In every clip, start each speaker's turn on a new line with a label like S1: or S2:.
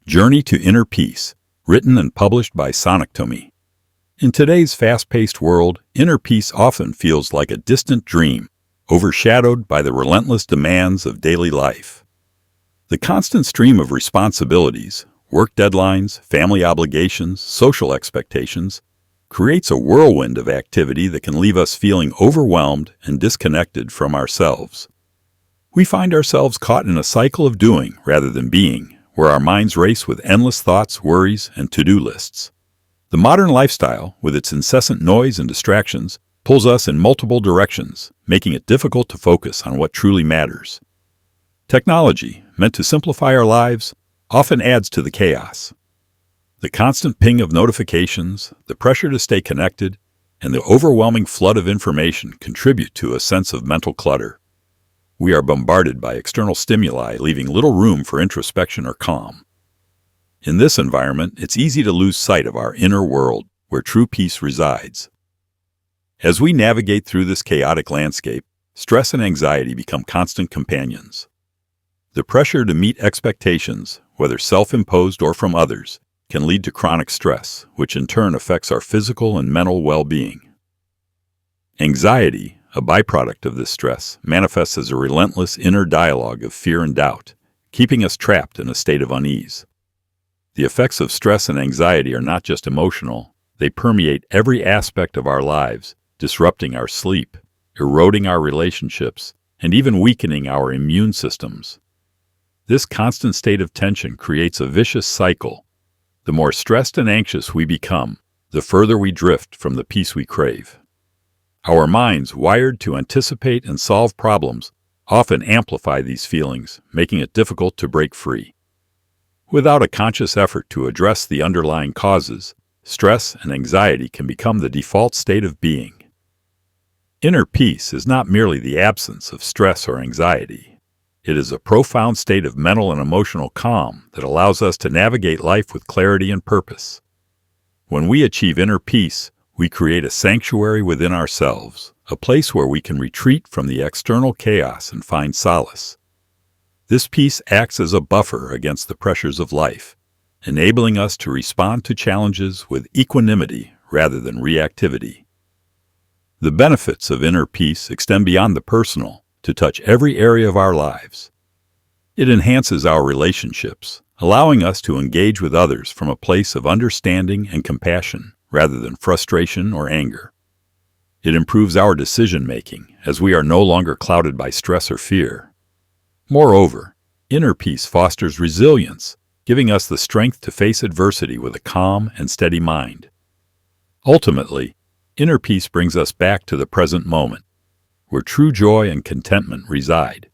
S1: Journey to Inner Peace, written and published by Sonictomy. In today's fast-paced world, inner peace often feels like a distant dream, overshadowed by the relentless demands of daily life. The constant stream of responsibilities, work deadlines, family obligations, social expectations, creates a whirlwind of activity that can leave us feeling overwhelmed and disconnected from ourselves. We find ourselves caught in a cycle of doing rather than being, where our minds race with endless thoughts, worries, and to-do lists. The modern lifestyle, with its incessant noise and distractions, pulls us in multiple directions, making it difficult to focus on what truly matters. Technology, meant to simplify our lives, often adds to the chaos. The constant ping of notifications, the pressure to stay connected, and the overwhelming flood of information contribute to a sense of mental clutter. We are bombarded by external stimuli, leaving little room for introspection or calm. In this environment, it's easy to lose sight of our inner world, where true peace resides. As we navigate through this chaotic landscape, stress and anxiety become constant companions. The pressure to meet expectations, whether self-imposed or from others, can lead to chronic stress, which in turn affects our physical and mental well-being. Anxiety, a byproduct of this stress, manifests as a relentless inner dialogue of fear and doubt, keeping us trapped in a state of unease. The effects of stress and anxiety are not just emotional, they permeate every aspect of our lives, disrupting our sleep, eroding our relationships, and even weakening our immune systems. This constant state of tension creates a vicious cycle. The more stressed and anxious we become, the further we drift from the peace we crave. Our minds, wired to anticipate and solve problems, often amplify these feelings, making it difficult to break free. Without a conscious effort to address the underlying causes, stress and anxiety can become the default state of being. Inner peace is not merely the absence of stress or anxiety. It is a profound state of mental and emotional calm that allows us to navigate life with clarity and purpose. When we achieve inner peace, we create a sanctuary within ourselves, a place where we can retreat from the external chaos and find solace. This peace acts as a buffer against the pressures of life, enabling us to respond to challenges with equanimity rather than reactivity. The benefits of inner peace extend beyond the personal to touch every area of our lives. It enhances our relationships, allowing us to engage with others from a place of understanding and compassion rather than frustration or anger. It improves our decision-making, as we are no longer clouded by stress or fear. Moreover, inner peace fosters resilience, giving us the strength to face adversity with a calm and steady mind. Ultimately, inner peace brings us back to the present moment, where true joy and contentment reside.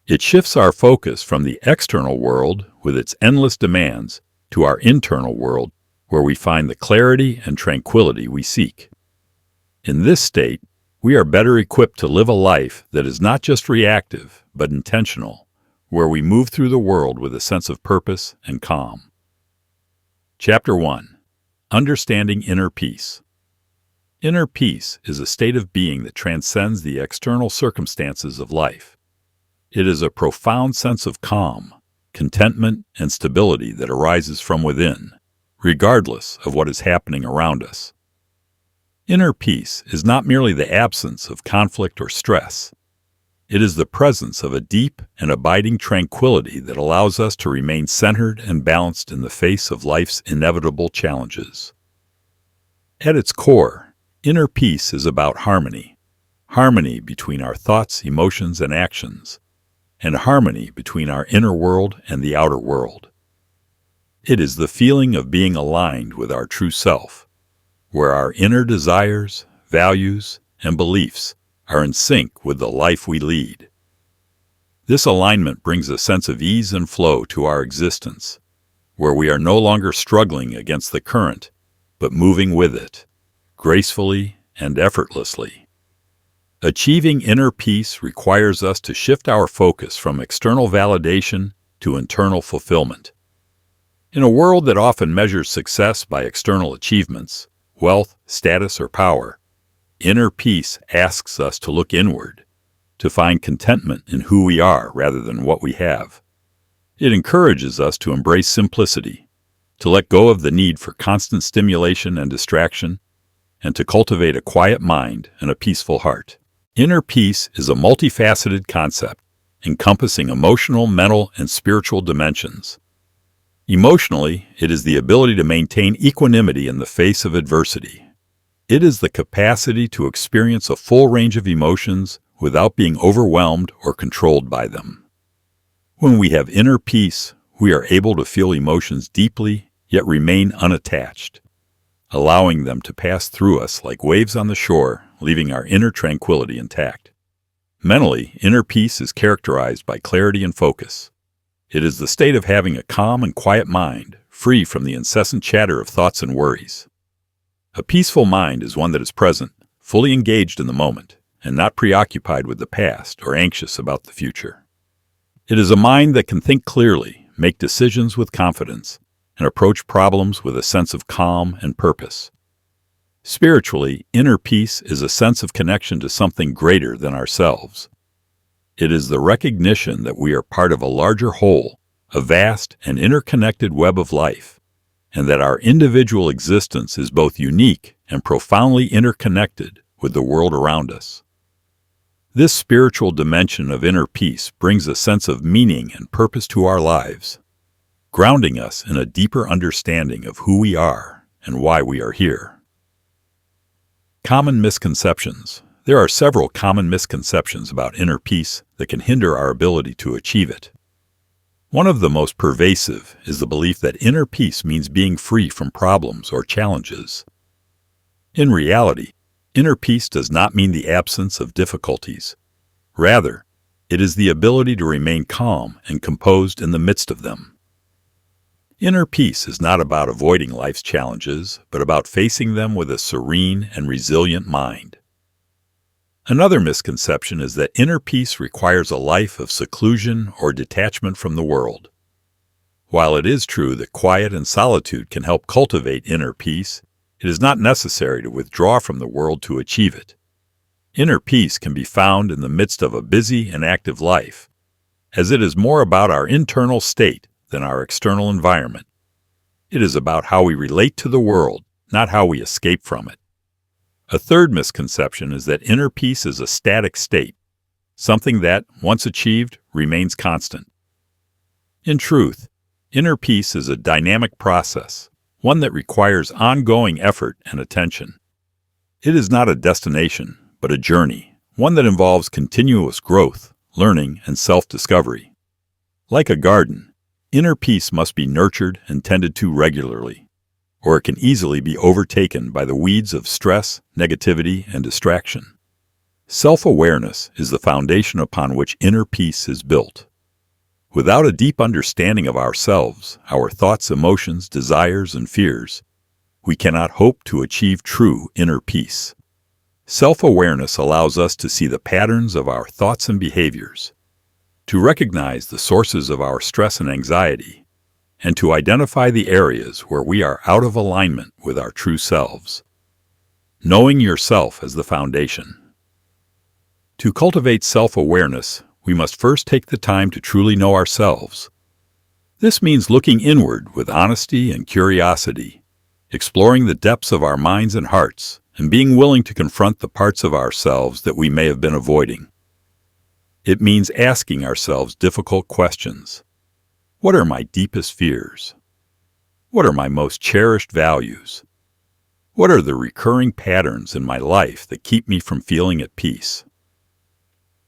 S1: It shifts our focus from the external world with its endless demands to our internal world, where we find the clarity and tranquility we seek. In this state, we are better equipped to live a life that is not just reactive, but intentional, where we move through the world with a sense of purpose and calm. Chapter 1. Understanding Inner Peace. Inner peace is a state of being that transcends the external circumstances of life. It is a profound sense of calm, contentment, and stability that arises from within, regardless of what is happening around us. Inner peace is not merely the absence of conflict or stress. It is the presence of a deep and abiding tranquility that allows us to remain centered and balanced in the face of life's inevitable challenges. At its core, inner peace is about harmony between our thoughts, emotions, and actions, and harmony between our inner world and the outer world. It is the feeling of being aligned with our true self, where our inner desires, values, and beliefs are in sync with the life we lead. This alignment brings a sense of ease and flow to our existence, where we are no longer struggling against the current, but moving with it, gracefully and effortlessly. Achieving inner peace requires us to shift our focus from external validation to internal fulfillment. In a world that often measures success by external achievements, wealth, status, or power, inner peace asks us to look inward, to find contentment in who we are rather than what we have. It encourages us to embrace simplicity, to let go of the need for constant stimulation and distraction, and to cultivate a quiet mind and a peaceful heart. Inner peace is a multifaceted concept, encompassing emotional, mental, and spiritual dimensions. Emotionally, it is the ability to maintain equanimity in the face of adversity. It is the capacity to experience a full range of emotions without being overwhelmed or controlled by them. When we have inner peace, we are able to feel emotions deeply, yet remain unattached, allowing them to pass through us like waves on the shore, leaving our inner tranquility intact. Mentally, inner peace is characterized by clarity and focus. It is the state of having a calm and quiet mind, free from the incessant chatter of thoughts and worries. A peaceful mind is one that is present, fully engaged in the moment, and not preoccupied with the past or anxious about the future. It is a mind that can think clearly, make decisions with confidence, and approach problems with a sense of calm and purpose. Spiritually, inner peace is a sense of connection to something greater than ourselves. It is the recognition that we are part of a larger whole, a vast and interconnected web of life, and that our individual existence is both unique and profoundly interconnected with the world around us. This spiritual dimension of inner peace brings a sense of meaning and purpose to our lives, grounding us in a deeper understanding of who we are and why we are here. Common misconceptions. There are several common misconceptions about inner peace that can hinder our ability to achieve it. One of the most pervasive is the belief that inner peace means being free from problems or challenges. In reality, inner peace does not mean the absence of difficulties. Rather, it is the ability to remain calm and composed in the midst of them. Inner peace is not about avoiding life's challenges, but about facing them with a serene and resilient mind. Another misconception is that inner peace requires a life of seclusion or detachment from the world. While it is true that quiet and solitude can help cultivate inner peace, it is not necessary to withdraw from the world to achieve it. Inner peace can be found in the midst of a busy and active life, as it is more about our internal state than our external environment. It is about how we relate to the world, not how we escape from it. A third misconception is that inner peace is a static state, something that, once achieved, remains constant. In truth, inner peace is a dynamic process, one that requires ongoing effort and attention. It is not a destination, but a journey, one that involves continuous growth, learning, and self-discovery. Like a garden, inner peace must be nurtured and tended to regularly, or it can easily be overtaken by the weeds of stress, negativity, and distraction. Self-awareness is the foundation upon which inner peace is built. Without a deep understanding of ourselves, our thoughts, emotions, desires, and fears, we cannot hope to achieve true inner peace. Self-awareness allows us to see the patterns of our thoughts and behaviors, to recognize the sources of our stress and anxiety, and to identify the areas where we are out of alignment with our true selves. Knowing yourself as the foundation. To cultivate self-awareness, we must first take the time to truly know ourselves. This means looking inward with honesty and curiosity, exploring the depths of our minds and hearts, and being willing to confront the parts of ourselves that we may have been avoiding. It means asking ourselves difficult questions. What are my deepest fears? What are my most cherished values? What are the recurring patterns in my life that keep me from feeling at peace?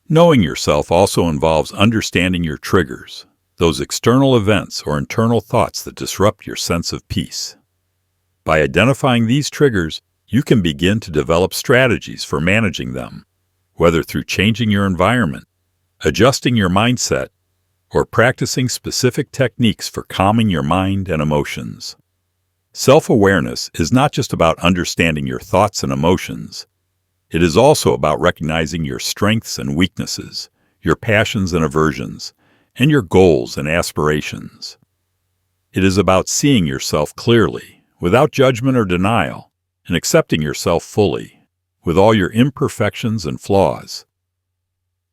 S1: Knowing yourself also involves understanding your triggers, those external events or internal thoughts that disrupt your sense of peace. By identifying these triggers, you can begin to develop strategies for managing them, whether through changing your environment, adjusting your mindset, or practicing specific techniques for calming your mind and emotions. Self-awareness is not just about understanding your thoughts and emotions. It is also about recognizing your strengths and weaknesses, your passions and aversions, and your goals and aspirations. It is about seeing yourself clearly, without judgment or denial, and accepting yourself fully, with all your imperfections and flaws.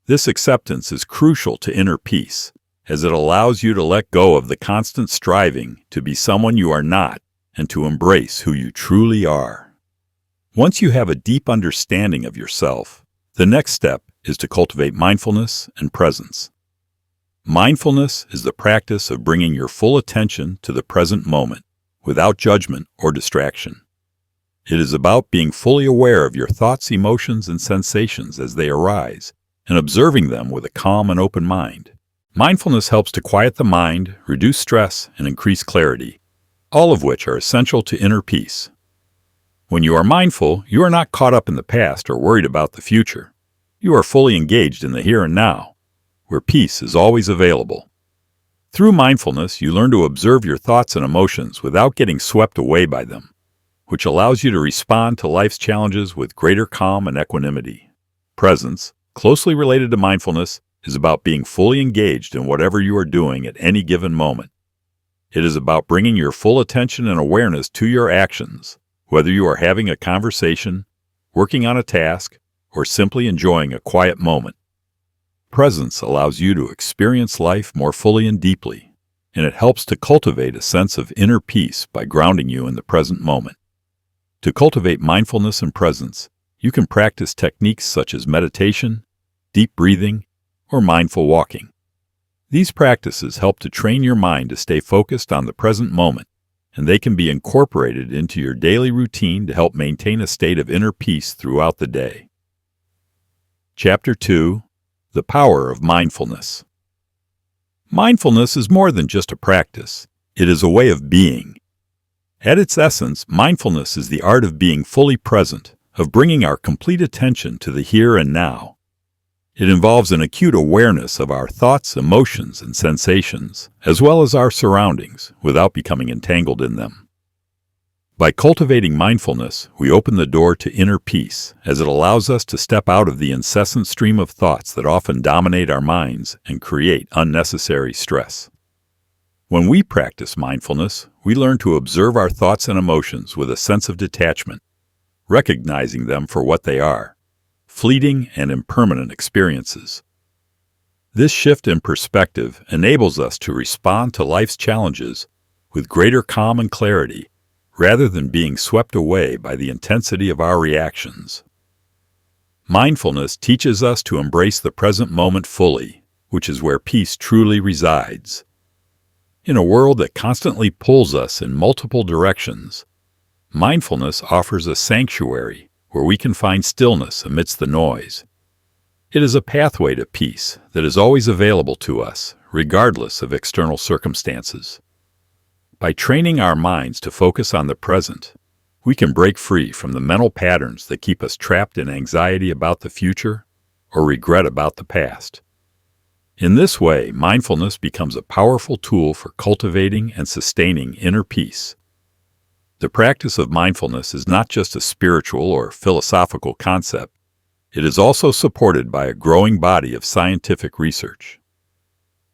S1: This acceptance is crucial to inner peace, as it allows you to let go of the constant striving to be someone you are not and to embrace who you truly are. Once you have a deep understanding of yourself, the next step is to cultivate mindfulness and presence. Mindfulness is the practice of bringing your full attention to the present moment without judgment or distraction. It is about being fully aware of your thoughts, emotions, and sensations as they arise, and observing them with a calm and open mind. Mindfulness helps to quiet the mind, reduce stress, and increase clarity, all of which are essential to inner peace. When you are mindful, you are not caught up in the past or worried about the future. You are fully engaged in the here and now, where peace is always available. Through mindfulness, you learn to observe your thoughts and emotions without getting swept away by them, which allows you to respond to life's challenges with greater calm and equanimity. Presence, closely related to mindfulness, is about being fully engaged in whatever you are doing at any given moment. It is about bringing your full attention and awareness to your actions, whether you are having a conversation, working on a task, or simply enjoying a quiet moment. Presence allows you to experience life more fully and deeply, and it helps to cultivate a sense of inner peace by grounding you in the present moment. To cultivate mindfulness and presence, you can practice techniques such as meditation, deep breathing, or mindful walking. These practices help to train your mind to stay focused on the present moment, and they can be incorporated into your daily routine to help maintain a state of inner peace throughout the day. Chapter 2: The Power of Mindfulness. Mindfulness is more than just a practice. It is a way of being. At its essence, mindfulness is the art of being fully present, of bringing our complete attention to the here and now. It involves an acute awareness of our thoughts, emotions, and sensations, as well as our surroundings, without becoming entangled in them. By cultivating mindfulness, we open the door to inner peace, as it allows us to step out of the incessant stream of thoughts that often dominate our minds and create unnecessary stress. When we practice mindfulness, we learn to observe our thoughts and emotions with a sense of detachment, recognizing them for what they are: fleeting and impermanent experiences. This shift in perspective enables us to respond to life's challenges with greater calm and clarity, rather than being swept away by the intensity of our reactions. Mindfulness teaches us to embrace the present moment fully, which is where peace truly resides. In a world that constantly pulls us in multiple directions, mindfulness offers a sanctuary where we can find stillness amidst the noise. It is a pathway to peace that is always available to us, regardless of external circumstances. By training our minds to focus on the present, we can break free from the mental patterns that keep us trapped in anxiety about the future or regret about the past. In this way, mindfulness becomes a powerful tool for cultivating and sustaining inner peace. The practice of mindfulness is not just a spiritual or philosophical concept. It is also supported by a growing body of scientific research.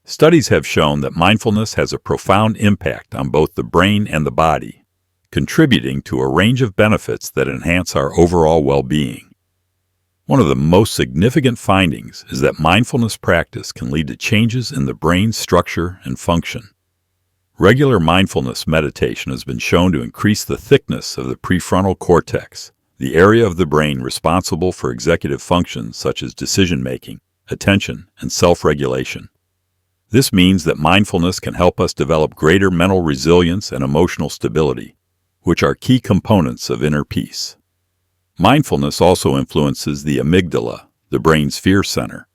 S1: Studies have shown that mindfulness has a profound impact on both the brain and the body, contributing to a range of benefits that enhance our overall well-being. One of the most significant findings is that mindfulness practice can lead to changes in the brain's structure and function. Regular mindfulness meditation has been shown to increase the thickness of the prefrontal cortex, the area of the brain responsible for executive functions such as decision-making, attention, and self-regulation. This means that mindfulness can help us develop greater mental resilience and emotional stability, which are key components of inner peace. Mindfulness also influences the amygdala, the brain's fear center.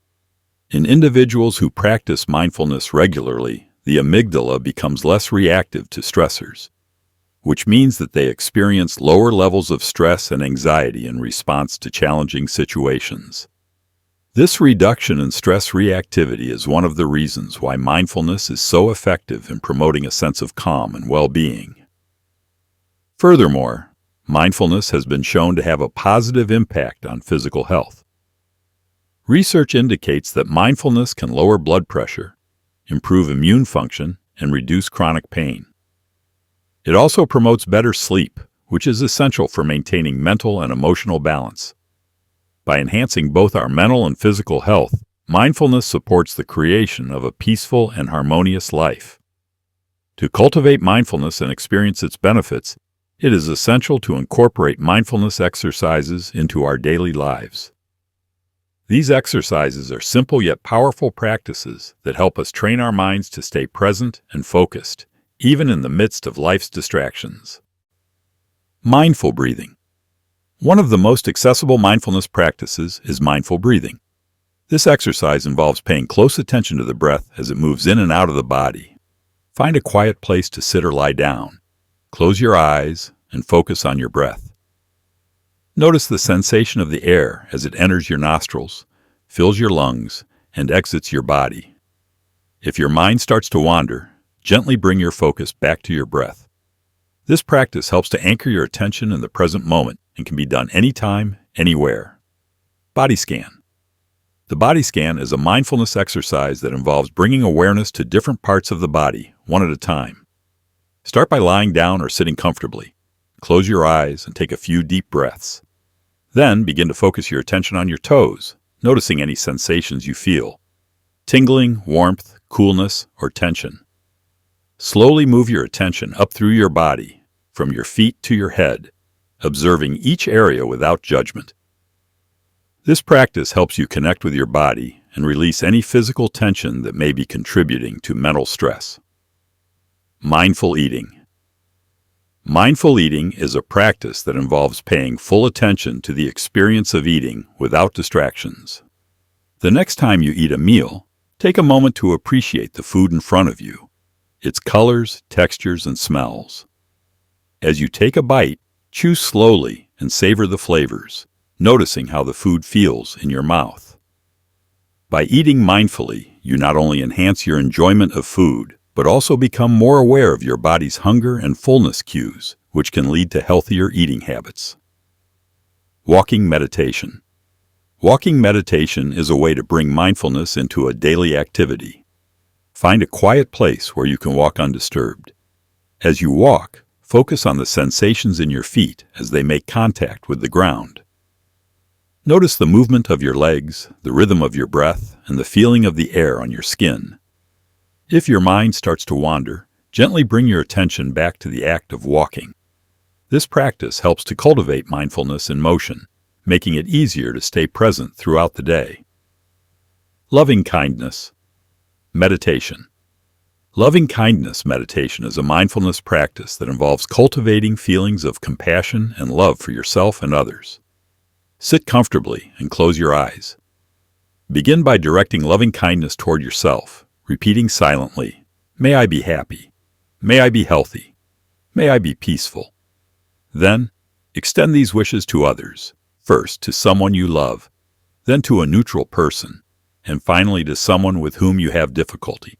S1: In individuals who practice mindfulness regularly, the amygdala becomes less reactive to stressors, which means that they experience lower levels of stress and anxiety in response to challenging situations. This reduction in stress reactivity is one of the reasons why mindfulness is so effective in promoting a sense of calm and well-being. Furthermore, mindfulness has been shown to have a positive impact on physical health. Research indicates that mindfulness can lower blood pressure, improve immune function, and reduce chronic pain. It also promotes better sleep, which is essential for maintaining mental and emotional balance. By enhancing both our mental and physical health, mindfulness supports the creation of a peaceful and harmonious life. To cultivate mindfulness and experience its benefits, it is essential to incorporate mindfulness exercises into our daily lives. These exercises are simple yet powerful practices that help us train our minds to stay present and focused, even in the midst of life's distractions. Mindful breathing. One of the most accessible mindfulness practices is mindful breathing. This exercise involves paying close attention to the breath as it moves in and out of the body. Find a quiet place to sit or lie down. Close your eyes and focus on your breath. Notice the sensation of the air as it enters your nostrils, fills your lungs, and exits your body. If your mind starts to wander, gently bring your focus back to your breath. This practice helps to anchor your attention in the present moment and can be done anytime, anywhere. Body scan. The body scan is a mindfulness exercise that involves bringing awareness to different parts of the body, one at a time. Start by lying down or sitting comfortably. Close your eyes and take a few deep breaths. Then begin to focus your attention on your toes, noticing any sensations you feel: tingling, warmth, coolness, or tension. Slowly move your attention up through your body, from your feet to your head, observing each area without judgment. This practice helps you connect with your body and release any physical tension that may be contributing to mental stress. Mindful eating. Mindful eating is a practice that involves paying full attention to the experience of eating without distractions. The next time you eat a meal, take a moment to appreciate the food in front of you, its colors, textures, and smells. As you take a bite, chew slowly and savor the flavors, noticing how the food feels in your mouth. By eating mindfully, you not only enhance your enjoyment of food, but also become more aware of your body's hunger and fullness cues, which can lead to healthier eating habits. Walking meditation. Walking meditation is a way to bring mindfulness into a daily activity. Find a quiet place where you can walk undisturbed. As you walk, focus on the sensations in your feet as they make contact with the ground. Notice the movement of your legs, the rhythm of your breath, and the feeling of the air on your skin. If your mind starts to wander, gently bring your attention back to the act of walking. This practice helps to cultivate mindfulness in motion, making it easier to stay present throughout the day. Loving kindness. Meditation. Loving kindness meditation is a mindfulness practice that involves cultivating feelings of compassion and love for yourself and others. Sit comfortably and close your eyes. Begin by directing loving kindness toward yourself, repeating silently, "May I be happy. May I be healthy. May I be peaceful." Then, extend these wishes to others, first to someone you love, then to a neutral person, and finally to someone with whom you have difficulty.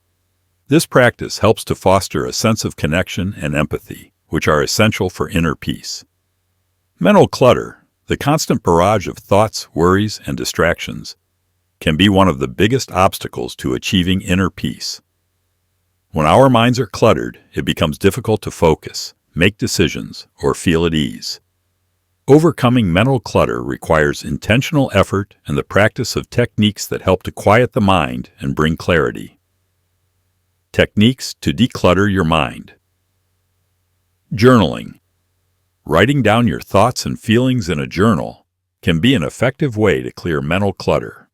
S1: This practice helps to foster a sense of connection and empathy, which are essential for inner peace. Mental clutter, the constant barrage of thoughts, worries, and distractions, can be one of the biggest obstacles to achieving inner peace. When our minds are cluttered, it becomes difficult to focus, make decisions, or feel at ease. Overcoming mental clutter requires intentional effort and the practice of techniques that help to quiet the mind and bring clarity. Techniques to declutter your mind. Journaling. Writing down your thoughts and feelings in a journal can be an effective way to clear mental clutter.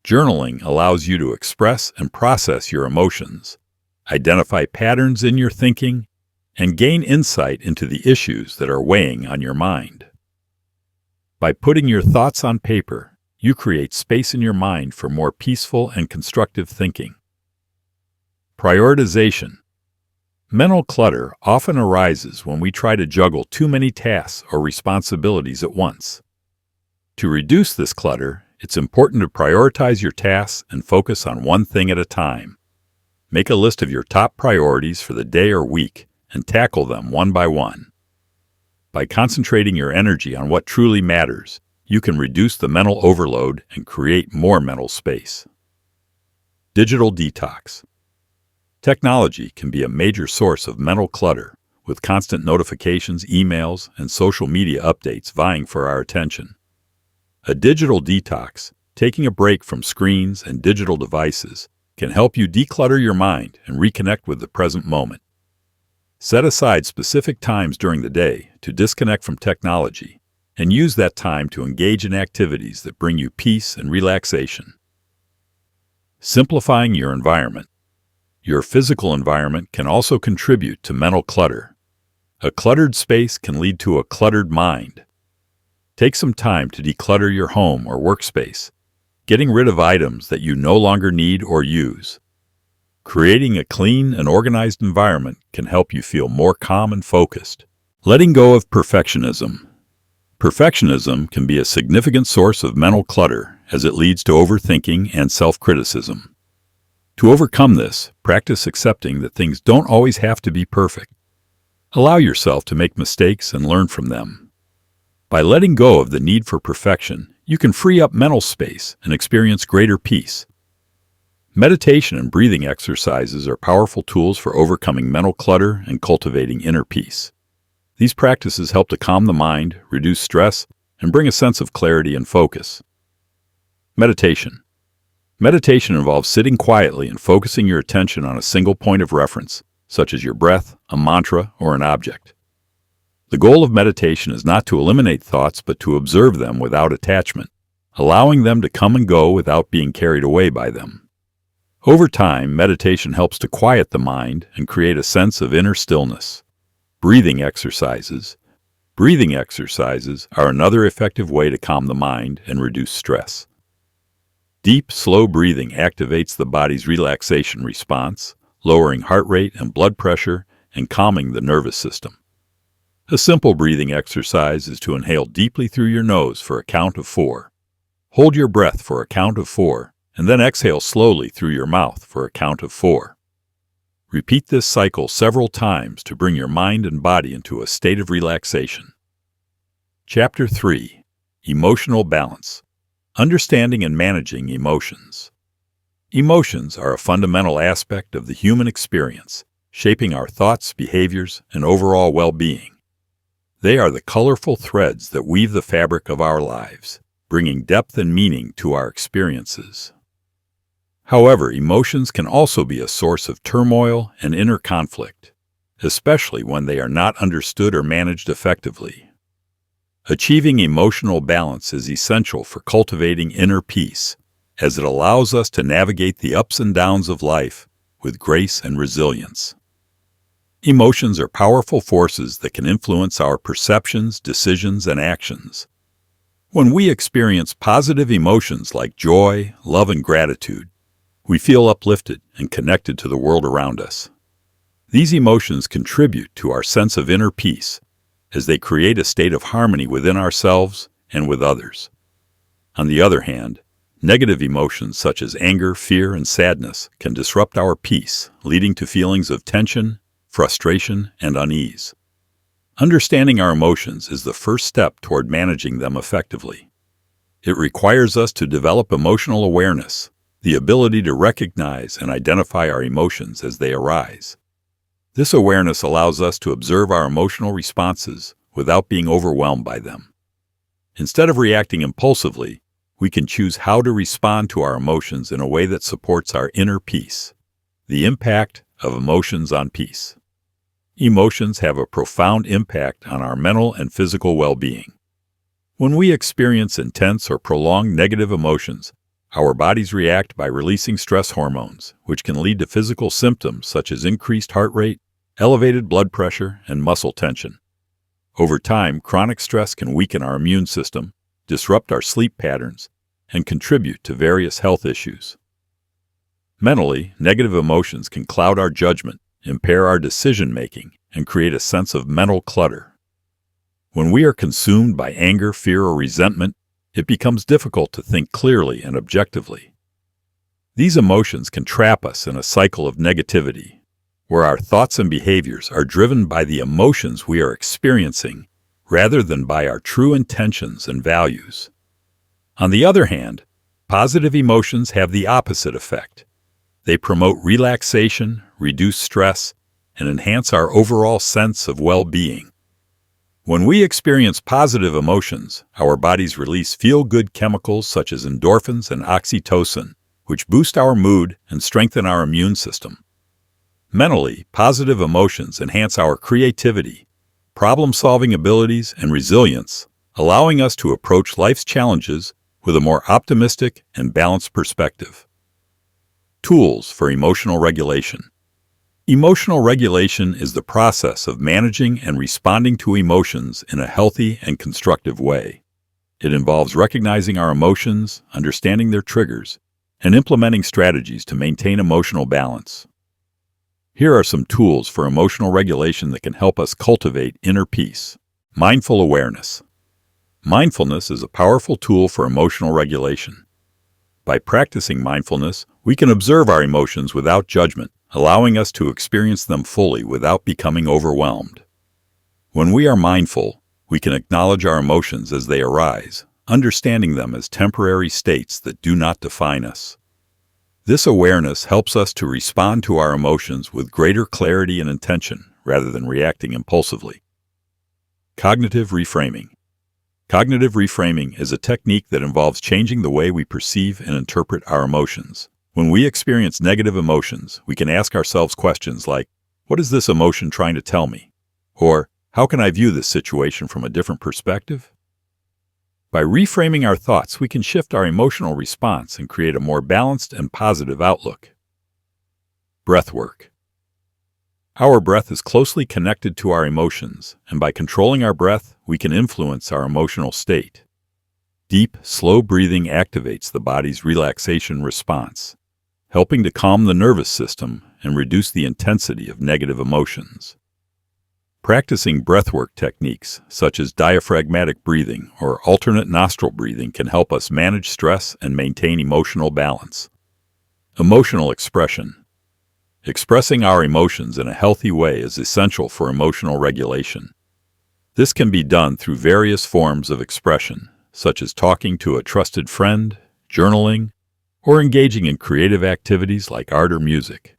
S1: Journaling allows you to express and process your emotions, identify patterns in your thinking, and gain insight into the issues that are weighing on your mind. By putting your thoughts on paper, you create space in your mind for more peaceful and constructive thinking. Prioritization. Mental clutter often arises when we try to juggle too many tasks or responsibilities at once. To reduce this clutter, it's important to prioritize your tasks and focus on one thing at a time. Make a list of your top priorities for the day or week and tackle them one by one. By concentrating your energy on what truly matters, you can reduce the mental overload and create more mental space. Digital detox. Technology can be a major source of mental clutter, with constant notifications, emails, and social media updates vying for our attention. A digital detox, Taking a break from screens and digital devices can help you declutter your mind and reconnect with the present moment. Set aside specific times during the day to disconnect from technology and use that time to engage in activities that bring you peace and relaxation. Simplifying your environment. Your physical environment can also contribute to mental clutter. A cluttered space can lead to a cluttered mind. Take some time to declutter your home or workspace, getting rid of items that you no longer need or use. Creating a clean and organized environment can help you feel more calm and focused. Letting go of perfectionism. Perfectionism can be a significant source of mental clutter as it leads to overthinking and self-criticism. To overcome this, practice accepting that things don't always have to be perfect. Allow yourself to make mistakes and learn from them. By letting go of the need for perfection, you can free up mental space and experience greater peace. Meditation and breathing exercises are powerful tools for overcoming mental clutter and cultivating inner peace. These practices help to calm the mind, reduce stress, and bring a sense of clarity and focus. Meditation. Meditation involves sitting quietly and focusing your attention on a single point of reference, such as your breath, a mantra, or an object. The goal of meditation is not to eliminate thoughts, but to observe them without attachment, allowing them to come and go without being carried away by them. Over time, meditation helps to quiet the mind and create a sense of inner stillness. Breathing exercises. Breathing exercises are another effective way to calm the mind and reduce stress. Deep, slow breathing activates the body's relaxation response, lowering heart rate and blood pressure and calming the nervous system. A simple breathing exercise is to inhale deeply through your nose for a count of 4. Hold your breath for a count of 4, and then exhale slowly through your mouth for a count of 4. Repeat this cycle several times to bring your mind and body into a state of relaxation. Chapter 3. Emotional Balance. Understanding and managing emotions. Emotions are a fundamental aspect of the human experience, shaping our thoughts, behaviors, and overall well-being. They are the colorful threads that weave the fabric of our lives, bringing depth and meaning to our experiences. However, emotions can also be a source of turmoil and inner conflict, especially when they are not understood or managed effectively. Achieving emotional balance is essential for cultivating inner peace, as it allows us to navigate the ups and downs of life with grace and resilience. Emotions are powerful forces that can influence our perceptions, decisions, and actions. When we experience positive emotions like joy, love, and gratitude, we feel uplifted and connected to the world around us. These emotions contribute to our sense of inner peace, as they create a state of harmony within ourselves and with others. On the other hand, negative emotions such as anger, fear, and sadness can disrupt our peace, leading to feelings of tension, frustration, and unease. Understanding our emotions is the first step toward managing them effectively. It requires us to develop emotional awareness, the ability to recognize and identify our emotions as they arise. This awareness allows us to observe our emotional responses without being overwhelmed by them. Instead of reacting impulsively, we can choose how to respond to our emotions in a way that supports our inner peace. The impact of emotions on peace. Emotions have a profound impact on our mental and physical well-being. When we experience intense or prolonged negative emotions, our bodies react by releasing stress hormones, which can lead to physical symptoms such as increased heart rate, elevated blood pressure, and muscle tension. Over time, chronic stress can weaken our immune system, disrupt our sleep patterns, and contribute to various health issues. Mentally, negative emotions can cloud our judgment, impair our decision-making, and create a sense of mental clutter. When we are consumed by anger, fear, or resentment, it becomes difficult to think clearly and objectively. These emotions can trap us in a cycle of negativity, where our thoughts and behaviors are driven by the emotions we are experiencing rather than by our true intentions and values. On the other hand, positive emotions have the opposite effect. They promote relaxation, reduce stress, and enhance our overall sense of well-being. When we experience positive emotions, our bodies release feel-good chemicals such as endorphins and oxytocin, which boost our mood and strengthen our immune system. Mentally, positive emotions enhance our creativity, problem-solving abilities, and resilience, allowing us to approach life's challenges with a more optimistic and balanced perspective. Tools for emotional regulation. Emotional regulation is the process of managing and responding to emotions in a healthy and constructive way. It involves recognizing our emotions, understanding their triggers, and implementing strategies to maintain emotional balance. Here are some tools for emotional regulation that can help us cultivate inner peace. Mindful awareness. Mindfulness is a powerful tool for emotional regulation. By practicing mindfulness, we can observe our emotions without judgment, allowing us to experience them fully without becoming overwhelmed. When we are mindful, we can acknowledge our emotions as they arise, understanding them as temporary states that do not define us. This awareness helps us to respond to our emotions with greater clarity and intention rather than reacting impulsively. Cognitive reframing. Cognitive reframing is a technique that involves changing the way we perceive and interpret our emotions. When we experience negative emotions, we can ask ourselves questions like, what is this emotion trying to tell me? Or, how can I view this situation from a different perspective? By reframing our thoughts, we can shift our emotional response and create a more balanced and positive outlook. Breath work. Our breath is closely connected to our emotions, and by controlling our breath, we can influence our emotional state. Deep, slow breathing activates the body's relaxation response, helping to calm the nervous system and reduce the intensity of negative emotions. Practicing breathwork techniques such as diaphragmatic breathing or alternate nostril breathing can help us manage stress and maintain emotional balance. Emotional expression. Expressing our emotions in a healthy way is essential for emotional regulation. This can be done through various forms of expression, such as talking to a trusted friend, journaling, or engaging in creative activities like art or music.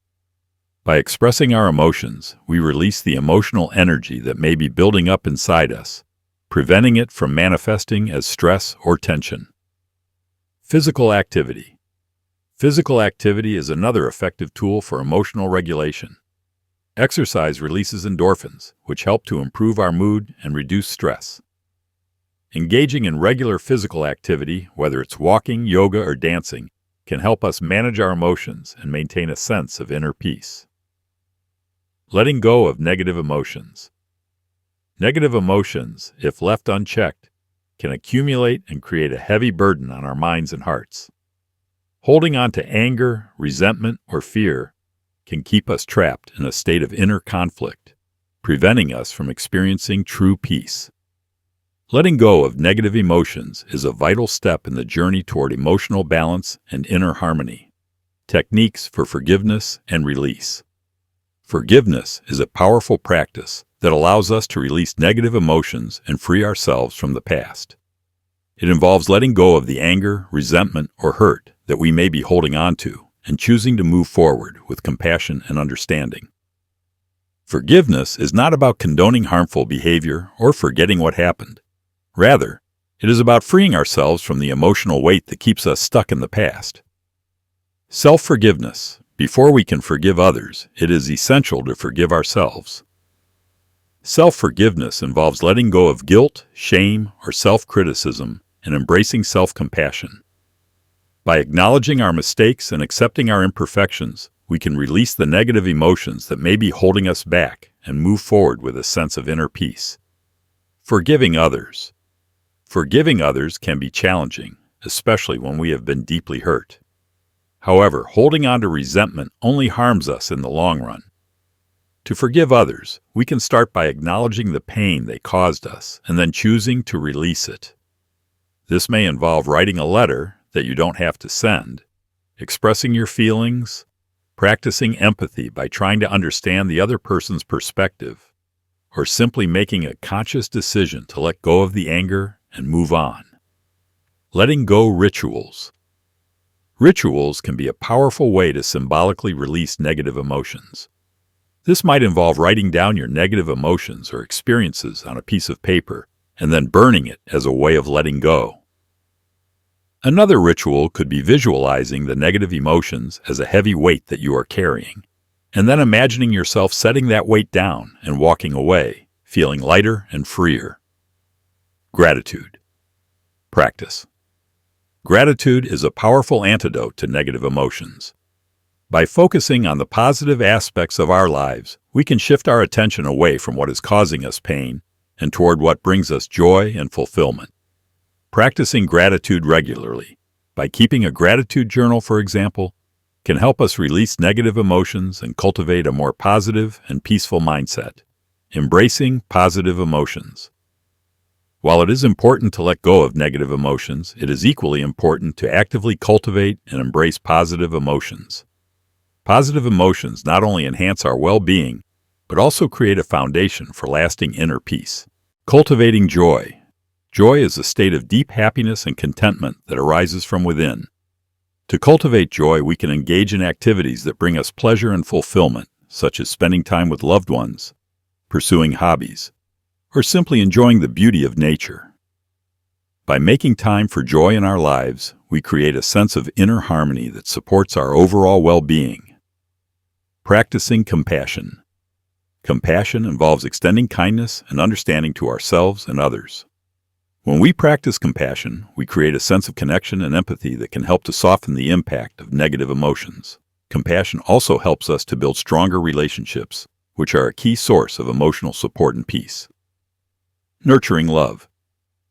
S1: By expressing our emotions, we release the emotional energy that may be building up inside us, preventing it from manifesting as stress or tension. Physical activity. Physical activity is another effective tool for emotional regulation. Exercise releases endorphins, which help to improve our mood and reduce stress. Engaging in regular physical activity, whether it's walking, yoga, or dancing, can help us manage our emotions and maintain a sense of inner peace. Letting go of negative emotions. Negative emotions, if left unchecked, can accumulate and create a heavy burden on our minds and hearts. Holding on to anger, resentment, or fear can keep us trapped in a state of inner conflict, preventing us from experiencing true peace. Letting go of negative emotions is a vital step in the journey toward emotional balance and inner harmony. Techniques for forgiveness and release. Forgiveness is a powerful practice that allows us to release negative emotions and free ourselves from the past. It involves letting go of the anger, resentment, or hurt that we may be holding on to and choosing to move forward with compassion and understanding. Forgiveness is not about condoning harmful behavior or forgetting what happened. Rather, it is about freeing ourselves from the emotional weight that keeps us stuck in the past. Self-forgiveness. Before we can forgive others, it is essential to forgive ourselves. Self-forgiveness involves letting go of guilt, shame, or self-criticism and embracing self-compassion. By acknowledging our mistakes and accepting our imperfections, we can release the negative emotions that may be holding us back and move forward with a sense of inner peace. Forgiving others. Forgiving others can be challenging, especially when we have been deeply hurt. However, holding on to resentment only harms us in the long run. To forgive others, we can start by acknowledging the pain they caused us and then choosing to release it. This may involve writing a letter that you don't have to send, expressing your feelings, practicing empathy by trying to understand the other person's perspective, or simply making a conscious decision to let go of the anger and move on. Letting go rituals. Rituals can be a powerful way to symbolically release negative emotions. This might involve writing down your negative emotions or experiences on a piece of paper and then burning it as a way of letting go. Another ritual could be visualizing the negative emotions as a heavy weight that you are carrying, and then imagining yourself setting that weight down and walking away, feeling lighter and freer. Gratitude. Practice. Gratitude is a powerful antidote to negative emotions. By focusing on the positive aspects of our lives, we can shift our attention away from what is causing us pain and toward what brings us joy and fulfillment. Practicing gratitude regularly, by keeping a gratitude journal, for example, can help us release negative emotions and cultivate a more positive and peaceful mindset. Embracing positive emotions. While it is important to let go of negative emotions, it is equally important to actively cultivate and embrace positive emotions. Positive emotions not only enhance our well-being, but also create a foundation for lasting inner peace. Cultivating joy. Joy is a state of deep happiness and contentment that arises from within. To cultivate joy, we can engage in activities that bring us pleasure and fulfillment, such as spending time with loved ones, pursuing hobbies, or simply enjoying the beauty of nature. By making time for joy in our lives, we create a sense of inner harmony that supports our overall well-being. Practicing compassion. Compassion involves extending kindness and understanding to ourselves and others. When we practice compassion, we create a sense of connection and empathy that can help to soften the impact of negative emotions. Compassion also helps us to build stronger relationships, which are a key source of emotional support and peace. Nurturing love.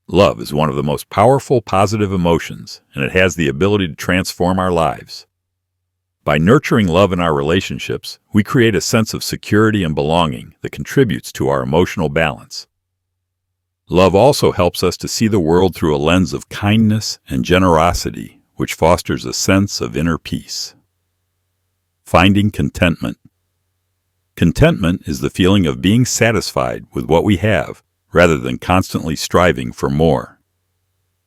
S1: Love is one of the most powerful positive emotions, and it has the ability to transform our lives. By nurturing love in our relationships, we create a sense of security and belonging that contributes to our emotional balance. Love also helps us to see the world through a lens of kindness and generosity, which fosters a sense of inner peace. Finding contentment. Contentment is the feeling of being satisfied with what we have, rather than constantly striving for more.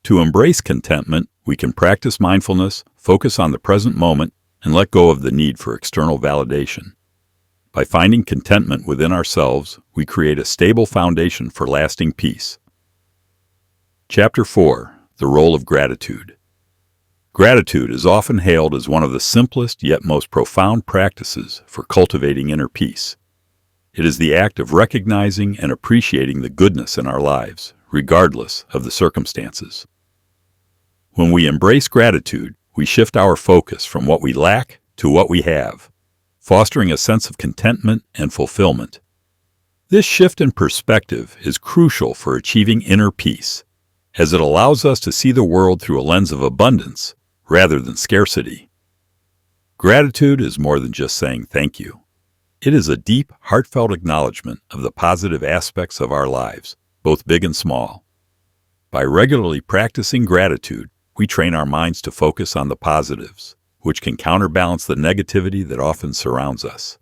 S1: To embrace contentment, we can practice mindfulness, focus on the present moment, and let go of the need for external validation. By finding contentment within ourselves, we create a stable foundation for lasting peace. Chapter 4. The Role of Gratitude. Gratitude is often hailed as one of the simplest yet most profound practices for cultivating inner peace. It is the act of recognizing and appreciating the goodness in our lives, regardless of the circumstances. When we embrace gratitude, we shift our focus from what we lack to what we have, fostering a sense of contentment and fulfillment. This shift in perspective is crucial for achieving inner peace, as it allows us to see the world through a lens of abundance rather than scarcity. Gratitude is more than just saying thank you. It is a deep, heartfelt acknowledgement of the positive aspects of our lives, both big and small. By regularly practicing gratitude, we train our minds to focus on the positives, which can counterbalance the negativity that often surrounds us.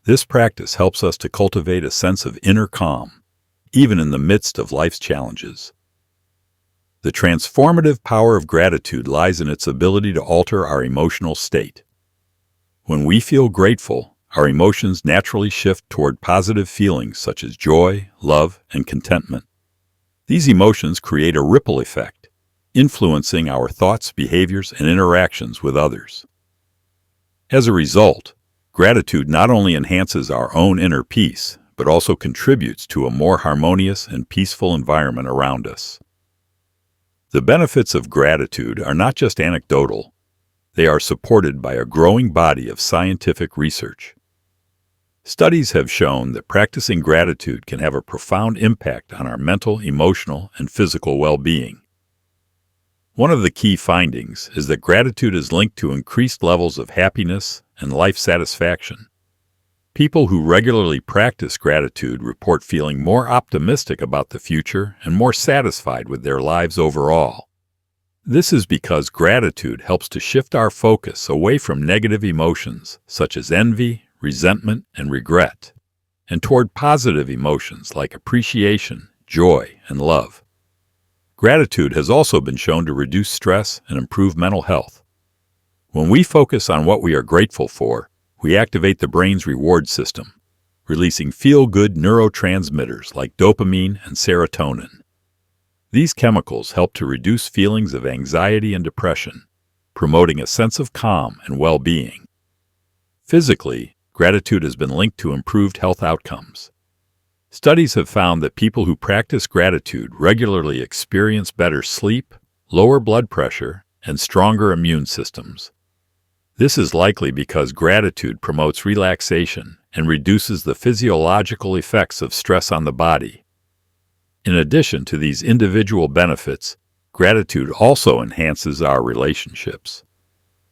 S1: This practice helps us to cultivate a sense of inner calm, even in the midst of life's challenges. The transformative power of gratitude lies in its ability to alter our emotional state. When we feel grateful, our emotions naturally shift toward positive feelings such as joy, love, and contentment. These emotions create a ripple effect, influencing our thoughts, behaviors, and interactions with others. As a result, gratitude not only enhances our own inner peace, but also contributes to a more harmonious and peaceful environment around us. The benefits of gratitude are not just anecdotal, they are supported by a growing body of scientific research. Studies have shown that practicing gratitude can have a profound impact on our mental, emotional, and physical well-being. One of the key findings is that gratitude is linked to increased levels of happiness and life satisfaction. People who regularly practice gratitude report feeling more optimistic about the future and more satisfied with their lives overall. This is because gratitude helps to shift our focus away from negative emotions such as envy, resentment, and regret, and toward positive emotions like appreciation, joy, and love. Gratitude has also been shown to reduce stress and improve mental health. When we focus on what we are grateful for, we activate the brain's reward system, releasing feel-good neurotransmitters like dopamine and serotonin. These chemicals help to reduce feelings of anxiety and depression, promoting a sense of calm and well-being. Physically, gratitude has been linked to improved health outcomes. Studies have found that people who practice gratitude regularly experience better sleep, lower blood pressure, and stronger immune systems. This is likely because gratitude promotes relaxation and reduces the physiological effects of stress on the body. In addition to these individual benefits, gratitude also enhances our relationships.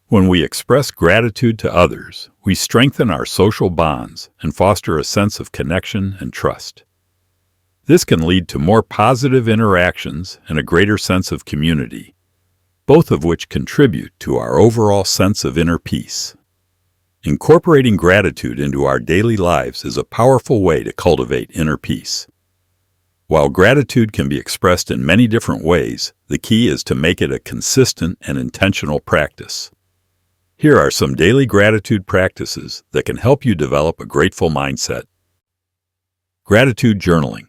S1: When we express gratitude to others, we strengthen our social bonds and foster a sense of connection and trust. This can lead to more positive interactions and a greater sense of community, both of which contribute to our overall sense of inner peace. Incorporating gratitude into our daily lives is a powerful way to cultivate inner peace. While gratitude can be expressed in many different ways, the key is to make it a consistent and intentional practice. Here are some daily gratitude practices that can help you develop a grateful mindset. Gratitude journaling.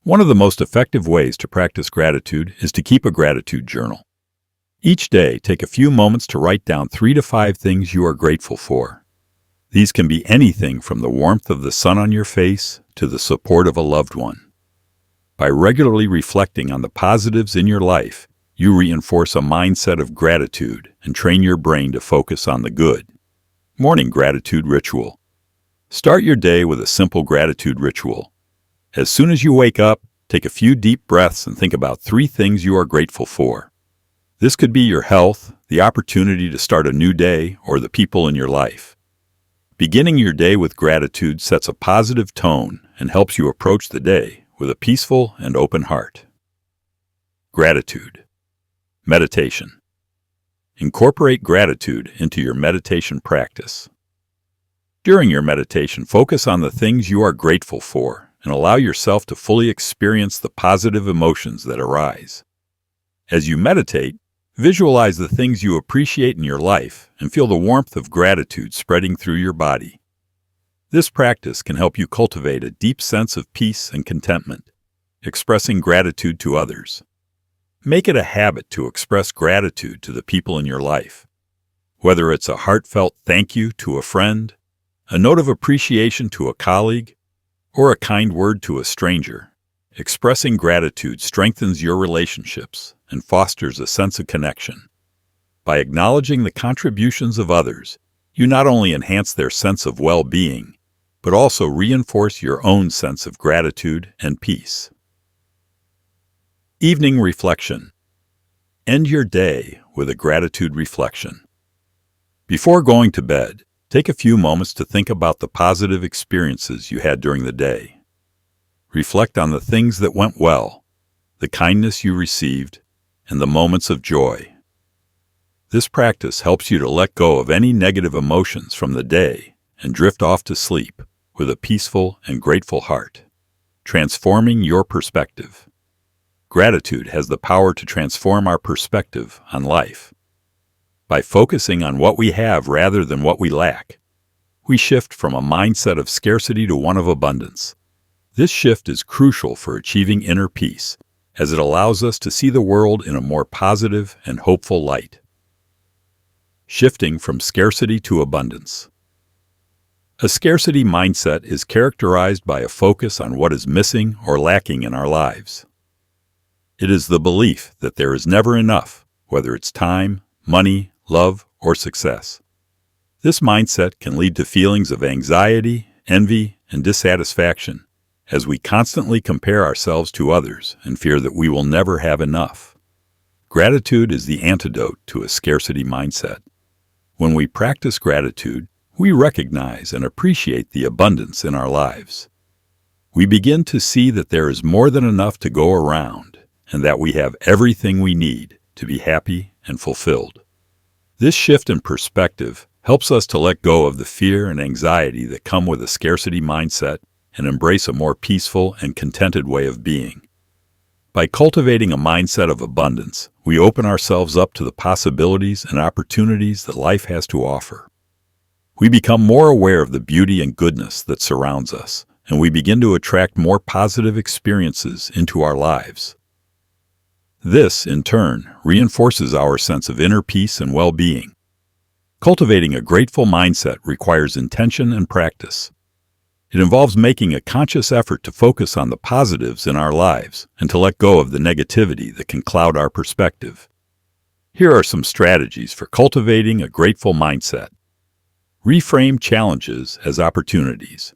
S1: One of the most effective ways to practice gratitude is to keep a gratitude journal. Each day, take a few moments to write down 3 to 5 things you are grateful for. These can be anything from the warmth of the sun on your face to the support of a loved one. By regularly reflecting on the positives in your life, you reinforce a mindset of gratitude and train your brain to focus on the good. Morning gratitude ritual. Start your day with a simple gratitude ritual. As soon as you wake up, take a few deep breaths and think about 3 things you are grateful for. This could be your health, the opportunity to start a new day, or the people in your life. Beginning your day with gratitude sets a positive tone and helps you approach the day with a peaceful and open heart. Gratitude. Meditation. Incorporate gratitude into your meditation practice. During your meditation, focus on the things you are grateful for and allow yourself to fully experience the positive emotions that arise. As you meditate, visualize the things you appreciate in your life and feel the warmth of gratitude spreading through your body. This practice can help you cultivate a deep sense of peace and contentment, expressing gratitude to others. Make it a habit to express gratitude to the people in your life. Whether it's a heartfelt thank you to a friend, a note of appreciation to a colleague, or a kind word to a stranger, expressing gratitude strengthens your relationships and fosters a sense of connection. By acknowledging the contributions of others, you not only enhance their sense of well-being, but also reinforce your own sense of gratitude and peace. Evening reflection. End your day with a gratitude reflection. Before going to bed, take a few moments to think about the positive experiences you had during the day. Reflect on the things that went well, the kindness you received, and the moments of joy. This practice helps you to let go of any negative emotions from the day and drift off to sleep with a peaceful and grateful heart. Transforming your perspective. Gratitude has the power to transform our perspective on life. By focusing on what we have rather than what we lack, we shift from a mindset of scarcity to one of abundance. This shift is crucial for achieving inner peace, as it allows us to see the world in a more positive and hopeful light. Shifting from scarcity to abundance. A scarcity mindset is characterized by a focus on what is missing or lacking in our lives. It is the belief that there is never enough, whether it's time, money, love, or success. This mindset can lead to feelings of anxiety, envy, and dissatisfaction, as we constantly compare ourselves to others and fear that we will never have enough. Gratitude is the antidote to a scarcity mindset. When we practice gratitude, we recognize and appreciate the abundance in our lives. We begin to see that there is more than enough to go around, and that we have everything we need to be happy and fulfilled. This shift in perspective helps us to let go of the fear and anxiety that come with a scarcity mindset and embrace a more peaceful and contented way of being. By cultivating a mindset of abundance, we open ourselves up to the possibilities and opportunities that life has to offer. we become more aware of the beauty and goodness that surrounds us, and we begin to attract more positive experiences into our lives. This, in turn, reinforces our sense of inner peace and well-being. Cultivating a grateful mindset requires intention and practice. It involves making a conscious effort to focus on the positives in our lives and to let go of the negativity that can cloud our perspective. Here are some strategies for cultivating a grateful mindset. Reframe challenges as opportunities.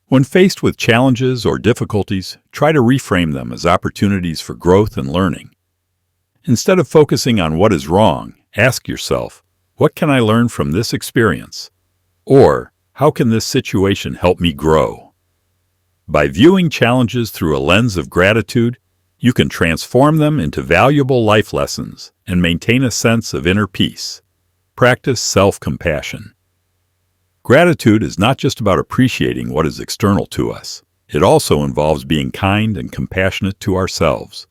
S1: When faced with challenges or difficulties, try to reframe them as opportunities for growth and learning. Instead of focusing on what is wrong, ask yourself, what can I learn from this experience? Or, how can this situation help me grow? By viewing challenges through a lens of gratitude, you can transform them into valuable life lessons and maintain a sense of inner peace. Practice self-compassion. Gratitude is not just about appreciating what is external to us. It also involves being kind and compassionate to ourselves.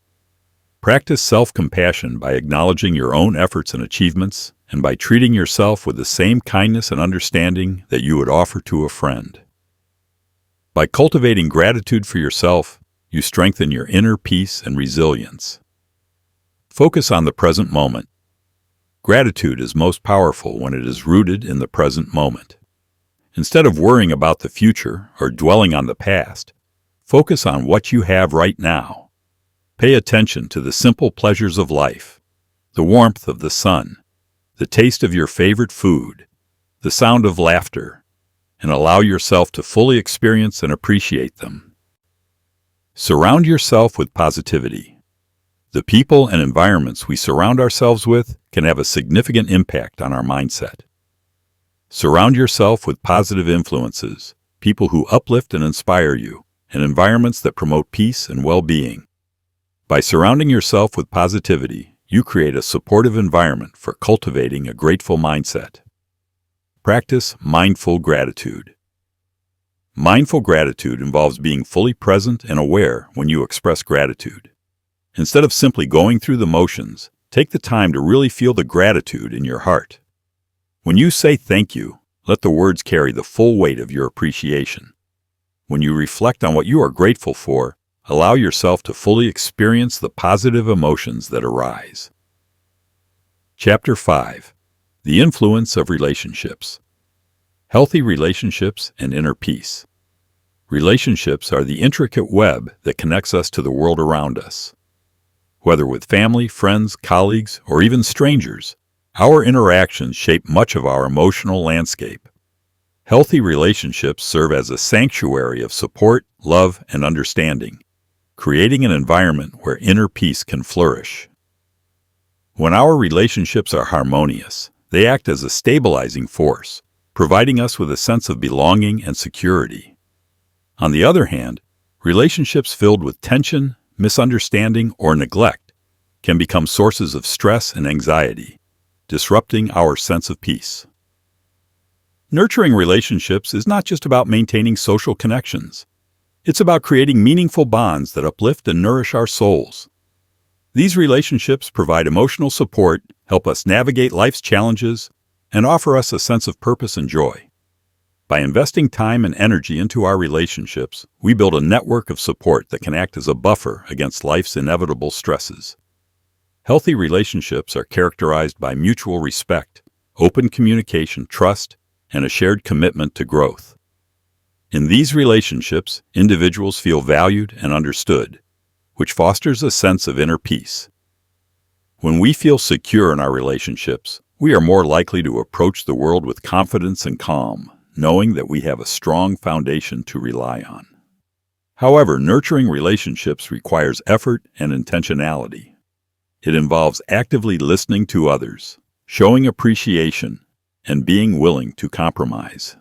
S1: Practice self-compassion by acknowledging your own efforts and achievements, and by treating yourself with the same kindness and understanding that you would offer to a friend. By cultivating gratitude for yourself, you strengthen your inner peace and resilience. Focus on the present moment. Gratitude is most powerful when it is rooted in the present moment. Instead of worrying about the future or dwelling on the past, focus on what you have right now. Pay attention to the simple pleasures of life, the warmth of the sun, the taste of your favorite food, the sound of laughter, and allow yourself to fully experience and appreciate them. Surround yourself with positivity. The people and environments we surround ourselves with can have a significant impact on our mindset. Surround yourself with positive influences, people who uplift and inspire you, and environments that promote peace and well-being. By surrounding yourself with positivity, you create a supportive environment for cultivating a grateful mindset. Practice mindful gratitude. Mindful gratitude involves being fully present and aware when you express gratitude. Instead of simply going through the motions, take the time to really feel the gratitude in your heart. When you say thank you, let the words carry the full weight of your appreciation. When you reflect on what you are grateful for, allow yourself to fully experience the positive emotions that arise. Chapter 5. The Influence of Relationships. Healthy relationships and inner peace. Relationships are the intricate web that connects us to the world around us. Whether with family, friends, colleagues, or even strangers, our interactions shape much of our emotional landscape. Healthy relationships serve as a sanctuary of support, love, and understanding, creating an environment where inner peace can flourish. When our relationships are harmonious, they act as a stabilizing force, providing us with a sense of belonging and security. On the other hand, relationships filled with tension, misunderstanding, or neglect can become sources of stress and anxiety, disrupting our sense of peace. Nurturing relationships is not just about maintaining social connections. It's about creating meaningful bonds that uplift and nourish our souls. These relationships provide emotional support, help us navigate life's challenges, and offer us a sense of purpose and joy. By investing time and energy into our relationships, we build a network of support that can act as a buffer against life's inevitable stresses. Healthy relationships are characterized by mutual respect, open communication, trust, and a shared commitment to growth. In these relationships, individuals feel valued and understood, which fosters a sense of inner peace. When we feel secure in our relationships, we are more likely to approach the world with confidence and calm, knowing that we have a strong foundation to rely on. However, nurturing relationships requires effort and intentionality. It involves actively listening to others, showing appreciation, and being willing to compromise.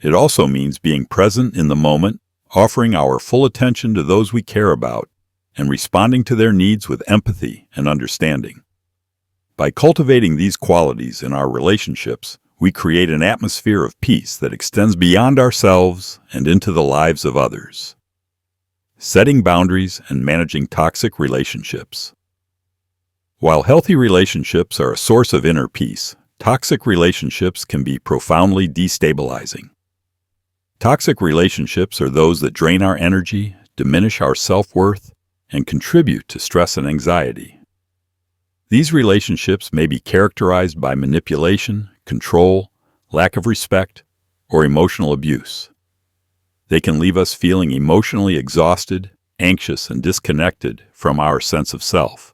S1: It also means being present in the moment, offering our full attention to those we care about, and responding to their needs with empathy and understanding. By cultivating these qualities in our relationships, we create an atmosphere of peace that extends beyond ourselves and into the lives of others. Setting boundaries and managing toxic relationships. While healthy relationships are a source of inner peace, toxic relationships can be profoundly destabilizing. Toxic relationships are those that drain our energy, diminish our self-worth, and contribute to stress and anxiety. These relationships may be characterized by manipulation, control, lack of respect, or emotional abuse. They can leave us feeling emotionally exhausted, anxious, and disconnected from our sense of self.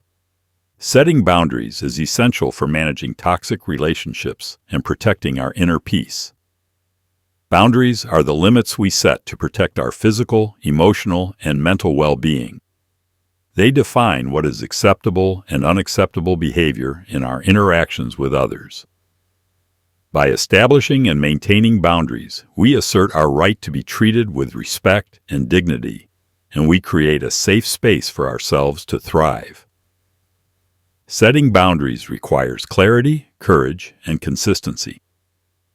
S1: Setting boundaries is essential for managing toxic relationships and protecting our inner peace. Boundaries are the limits we set to protect our physical, emotional, and mental well-being. They define what is acceptable and unacceptable behavior in our interactions with others. By establishing and maintaining boundaries, we assert our right to be treated with respect and dignity, and we create a safe space for ourselves to thrive. Setting boundaries requires clarity, courage, and consistency.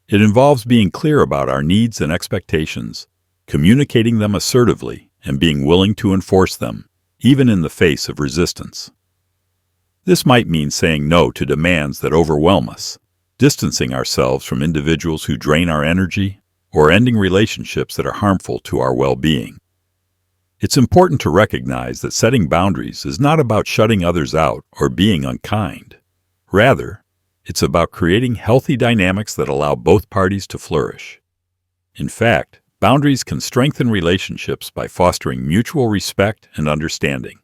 S1: It involves being clear about our needs and expectations, communicating them assertively, and being willing to enforce them, even in the face of resistance. This might mean saying no to demands that overwhelm us, distancing ourselves from individuals who drain our energy, or ending relationships that are harmful to our well-being. It's important to recognize that setting boundaries is not about shutting others out or being unkind. Rather, it's about creating healthy dynamics that allow both parties to flourish. In fact, boundaries can strengthen relationships by fostering mutual respect and understanding.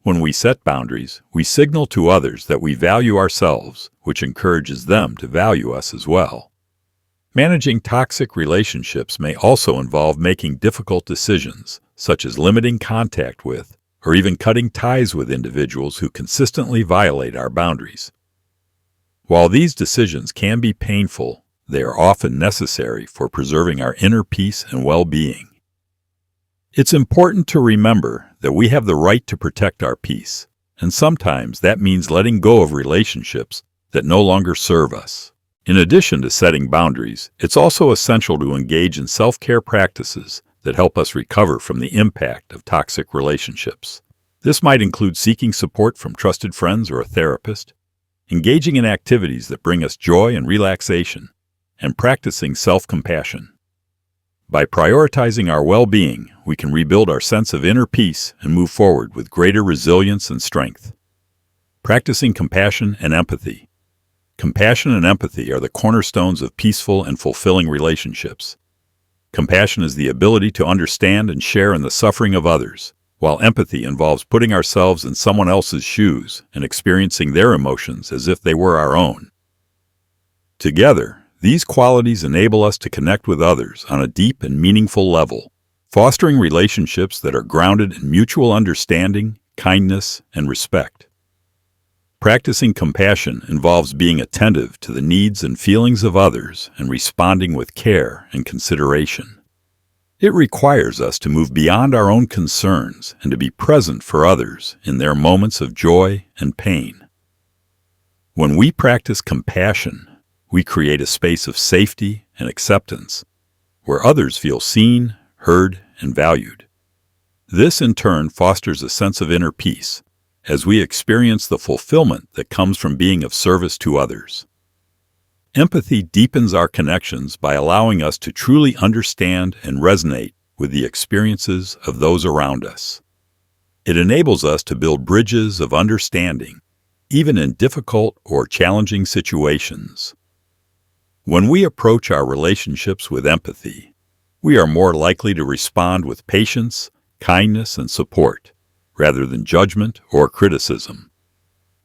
S1: When we set boundaries, we signal to others that we value ourselves, which encourages them to value us as well. Managing toxic relationships may also involve making difficult decisions, such as limiting contact with, or even cutting ties with individuals who consistently violate our boundaries. While these decisions can be painful, they are often necessary for preserving our inner peace and well-being. It's important to remember that we have the right to protect our peace, and sometimes that means letting go of relationships that no longer serve us. In addition to setting boundaries, it's also essential to engage in self-care practices that help us recover from the impact of toxic relationships. This might include seeking support from trusted friends or a therapist, engaging in activities that bring us joy and relaxation, and practicing self-compassion. By prioritizing our well-being, we can rebuild our sense of inner peace and move forward with greater resilience and strength. Practicing compassion and empathy. Compassion and empathy are the cornerstones of peaceful and fulfilling relationships. Compassion is the ability to understand and share in the suffering of others, while empathy involves putting ourselves in someone else's shoes and experiencing their emotions as if they were our own. Together, these qualities enable us to connect with others on a deep and meaningful level, fostering relationships that are grounded in mutual understanding, kindness, and respect. Practicing compassion involves being attentive to the needs and feelings of others and responding with care and consideration. It requires us to move beyond our own concerns and to be present for others in their moments of joy and pain. When we practice compassion, we create a space of safety and acceptance, where others feel seen, heard, and valued. This, in turn, fosters a sense of inner peace, as we experience the fulfillment that comes from being of service to others. Empathy deepens our connections by allowing us to truly understand and resonate with the experiences of those around us. It enables us to build bridges of understanding, even in difficult or challenging situations. When we approach our relationships with empathy, we are more likely to respond with patience, kindness, and support, rather than judgment or criticism.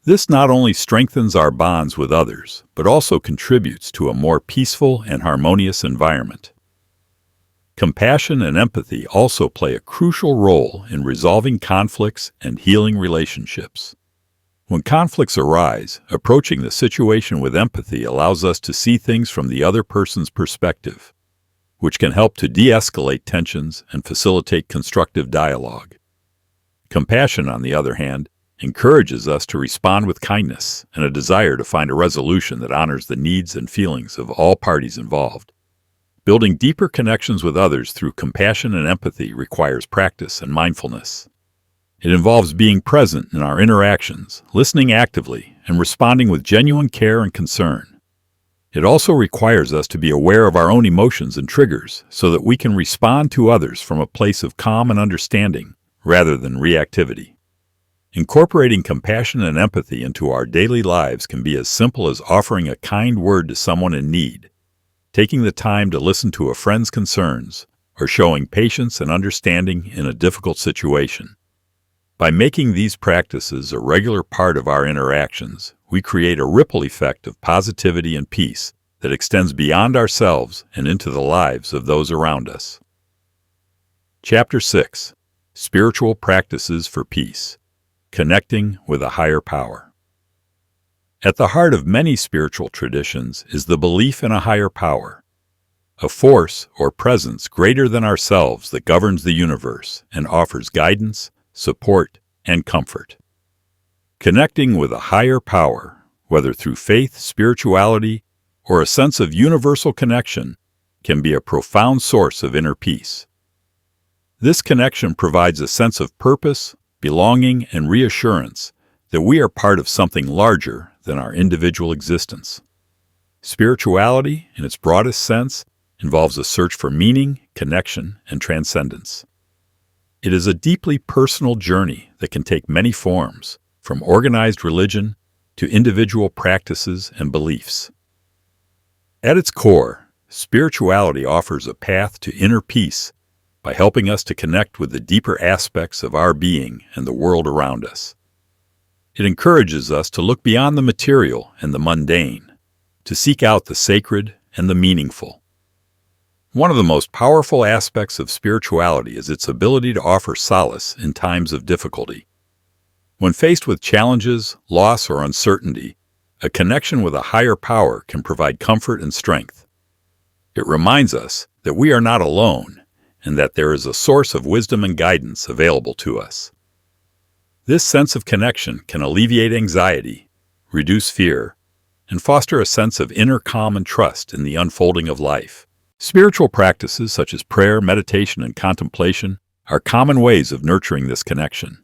S1: This not only strengthens our bonds with others, but also contributes to a more peaceful and harmonious environment. Compassion and empathy also play a crucial role in resolving conflicts and healing relationships. When conflicts arise, approaching the situation with empathy allows us to see things from the other person's perspective, which can help to de-escalate tensions and facilitate constructive dialogue. Compassion, on the other hand, encourages us to respond with kindness and a desire to find a resolution that honors the needs and feelings of all parties involved. Building deeper connections with others through compassion and empathy requires practice and mindfulness. It involves being present in our interactions, listening actively, and responding with genuine care and concern. It also requires us to be aware of our own emotions and triggers so that we can respond to others from a place of calm and understanding rather than reactivity. Incorporating compassion and empathy into our daily lives can be as simple as offering a kind word to someone in need, taking the time to listen to a friend's concerns, or showing patience and understanding in a difficult situation. By making these practices a regular part of our interactions, we create a ripple effect of positivity and peace that extends beyond ourselves and into the lives of those around us. Chapter 6. Spiritual Practices for Peace. Connecting with a Higher Power. At the heart of many spiritual traditions is the belief in a higher power, a force or presence greater than ourselves that governs the universe and offers guidance, support, and comfort. Connecting with a higher power, whether through faith, spirituality, or a sense of universal connection, can be a profound source of inner peace. This connection provides a sense of purpose, belonging, and reassurance that we are part of something larger than our individual existence. Spirituality, in its broadest sense, involves a search for meaning, connection, and transcendence. It is a deeply personal journey that can take many forms, from organized religion to individual practices and beliefs. At its core, spirituality offers a path to inner peace by helping us to connect with the deeper aspects of our being and the world around us. It encourages us to look beyond the material and the mundane, to seek out the sacred and the meaningful. One of the most powerful aspects of spirituality is its ability to offer solace in times of difficulty. When faced with challenges, loss, or uncertainty, a connection with a higher power can provide comfort and strength. It reminds us that we are not alone and that there is a source of wisdom and guidance available to us. This sense of connection can alleviate anxiety, reduce fear, and foster a sense of inner calm and trust in the unfolding of life. Spiritual practices such as prayer, meditation, and contemplation are common ways of nurturing this connection.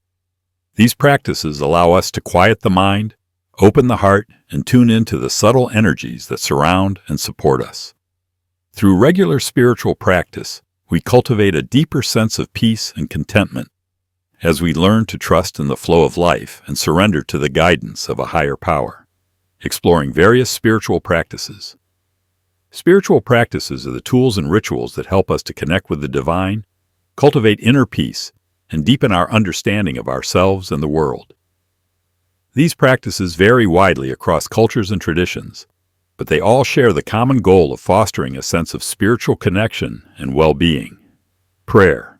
S1: These practices allow us to quiet the mind, open the heart, and tune into the subtle energies that surround and support us. Through regular spiritual practice, we cultivate a deeper sense of peace and contentment as we learn to trust in the flow of life and surrender to the guidance of a higher power. Exploring various spiritual practices. Spiritual practices are the tools and rituals that help us to connect with the divine, cultivate inner peace, and deepen our understanding of ourselves and the world. These practices vary widely across cultures and traditions, but they all share the common goal of fostering a sense of spiritual connection and well-being. Prayer.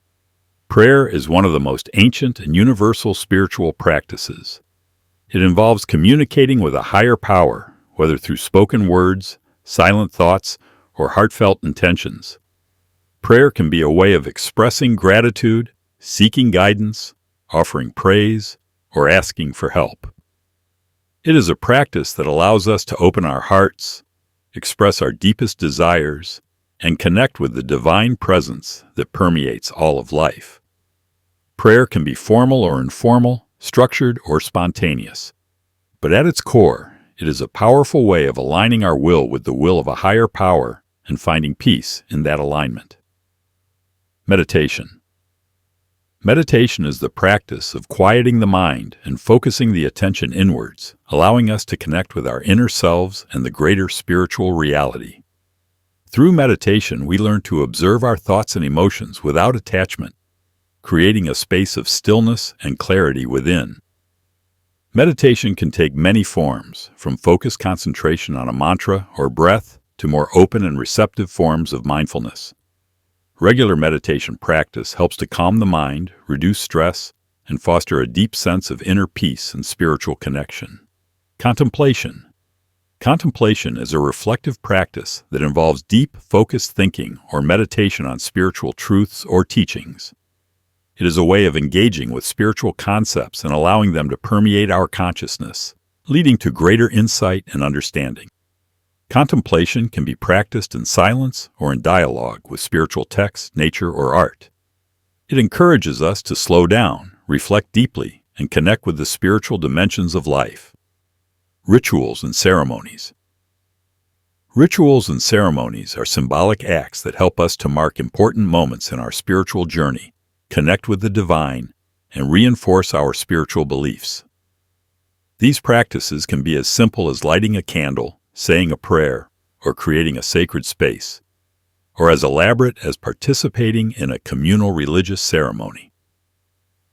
S1: Prayer is one of the most ancient and universal spiritual practices. It involves communicating with a higher power, whether through spoken words, silent thoughts, or heartfelt intentions. Prayer can be a way of expressing gratitude, seeking guidance, offering praise, or asking for help. It is a practice that allows us to open our hearts, express our deepest desires, and connect with the divine presence that permeates all of life. Prayer can be formal or informal, structured or spontaneous. But at its core, it is a powerful way of aligning our will with the will of a higher power and finding peace in that alignment. Meditation. Meditation is the practice of quieting the mind and focusing the attention inwards, allowing us to connect with our inner selves and the greater spiritual reality. Through meditation, we learn to observe our thoughts and emotions without attachment, creating a space of stillness and clarity within. Meditation can take many forms, from focused concentration on a mantra or breath to more open and receptive forms of mindfulness. Regular meditation practice helps to calm the mind, reduce stress, and foster a deep sense of inner peace and spiritual connection. Contemplation. Contemplation is a reflective practice that involves deep, focused thinking or meditation on spiritual truths or teachings. It is a way of engaging with spiritual concepts and allowing them to permeate our consciousness, leading to greater insight and understanding. Contemplation can be practiced in silence or in dialogue with spiritual text, nature, or art. It encourages us to slow down, reflect deeply, and connect with the spiritual dimensions of life. Rituals and ceremonies. Rituals and ceremonies are symbolic acts that help us to mark important moments in our spiritual journey, connect with the divine, and reinforce our spiritual beliefs. These practices can be as simple as lighting a candle, saying a prayer, or creating a sacred space, or as elaborate as participating in a communal religious ceremony.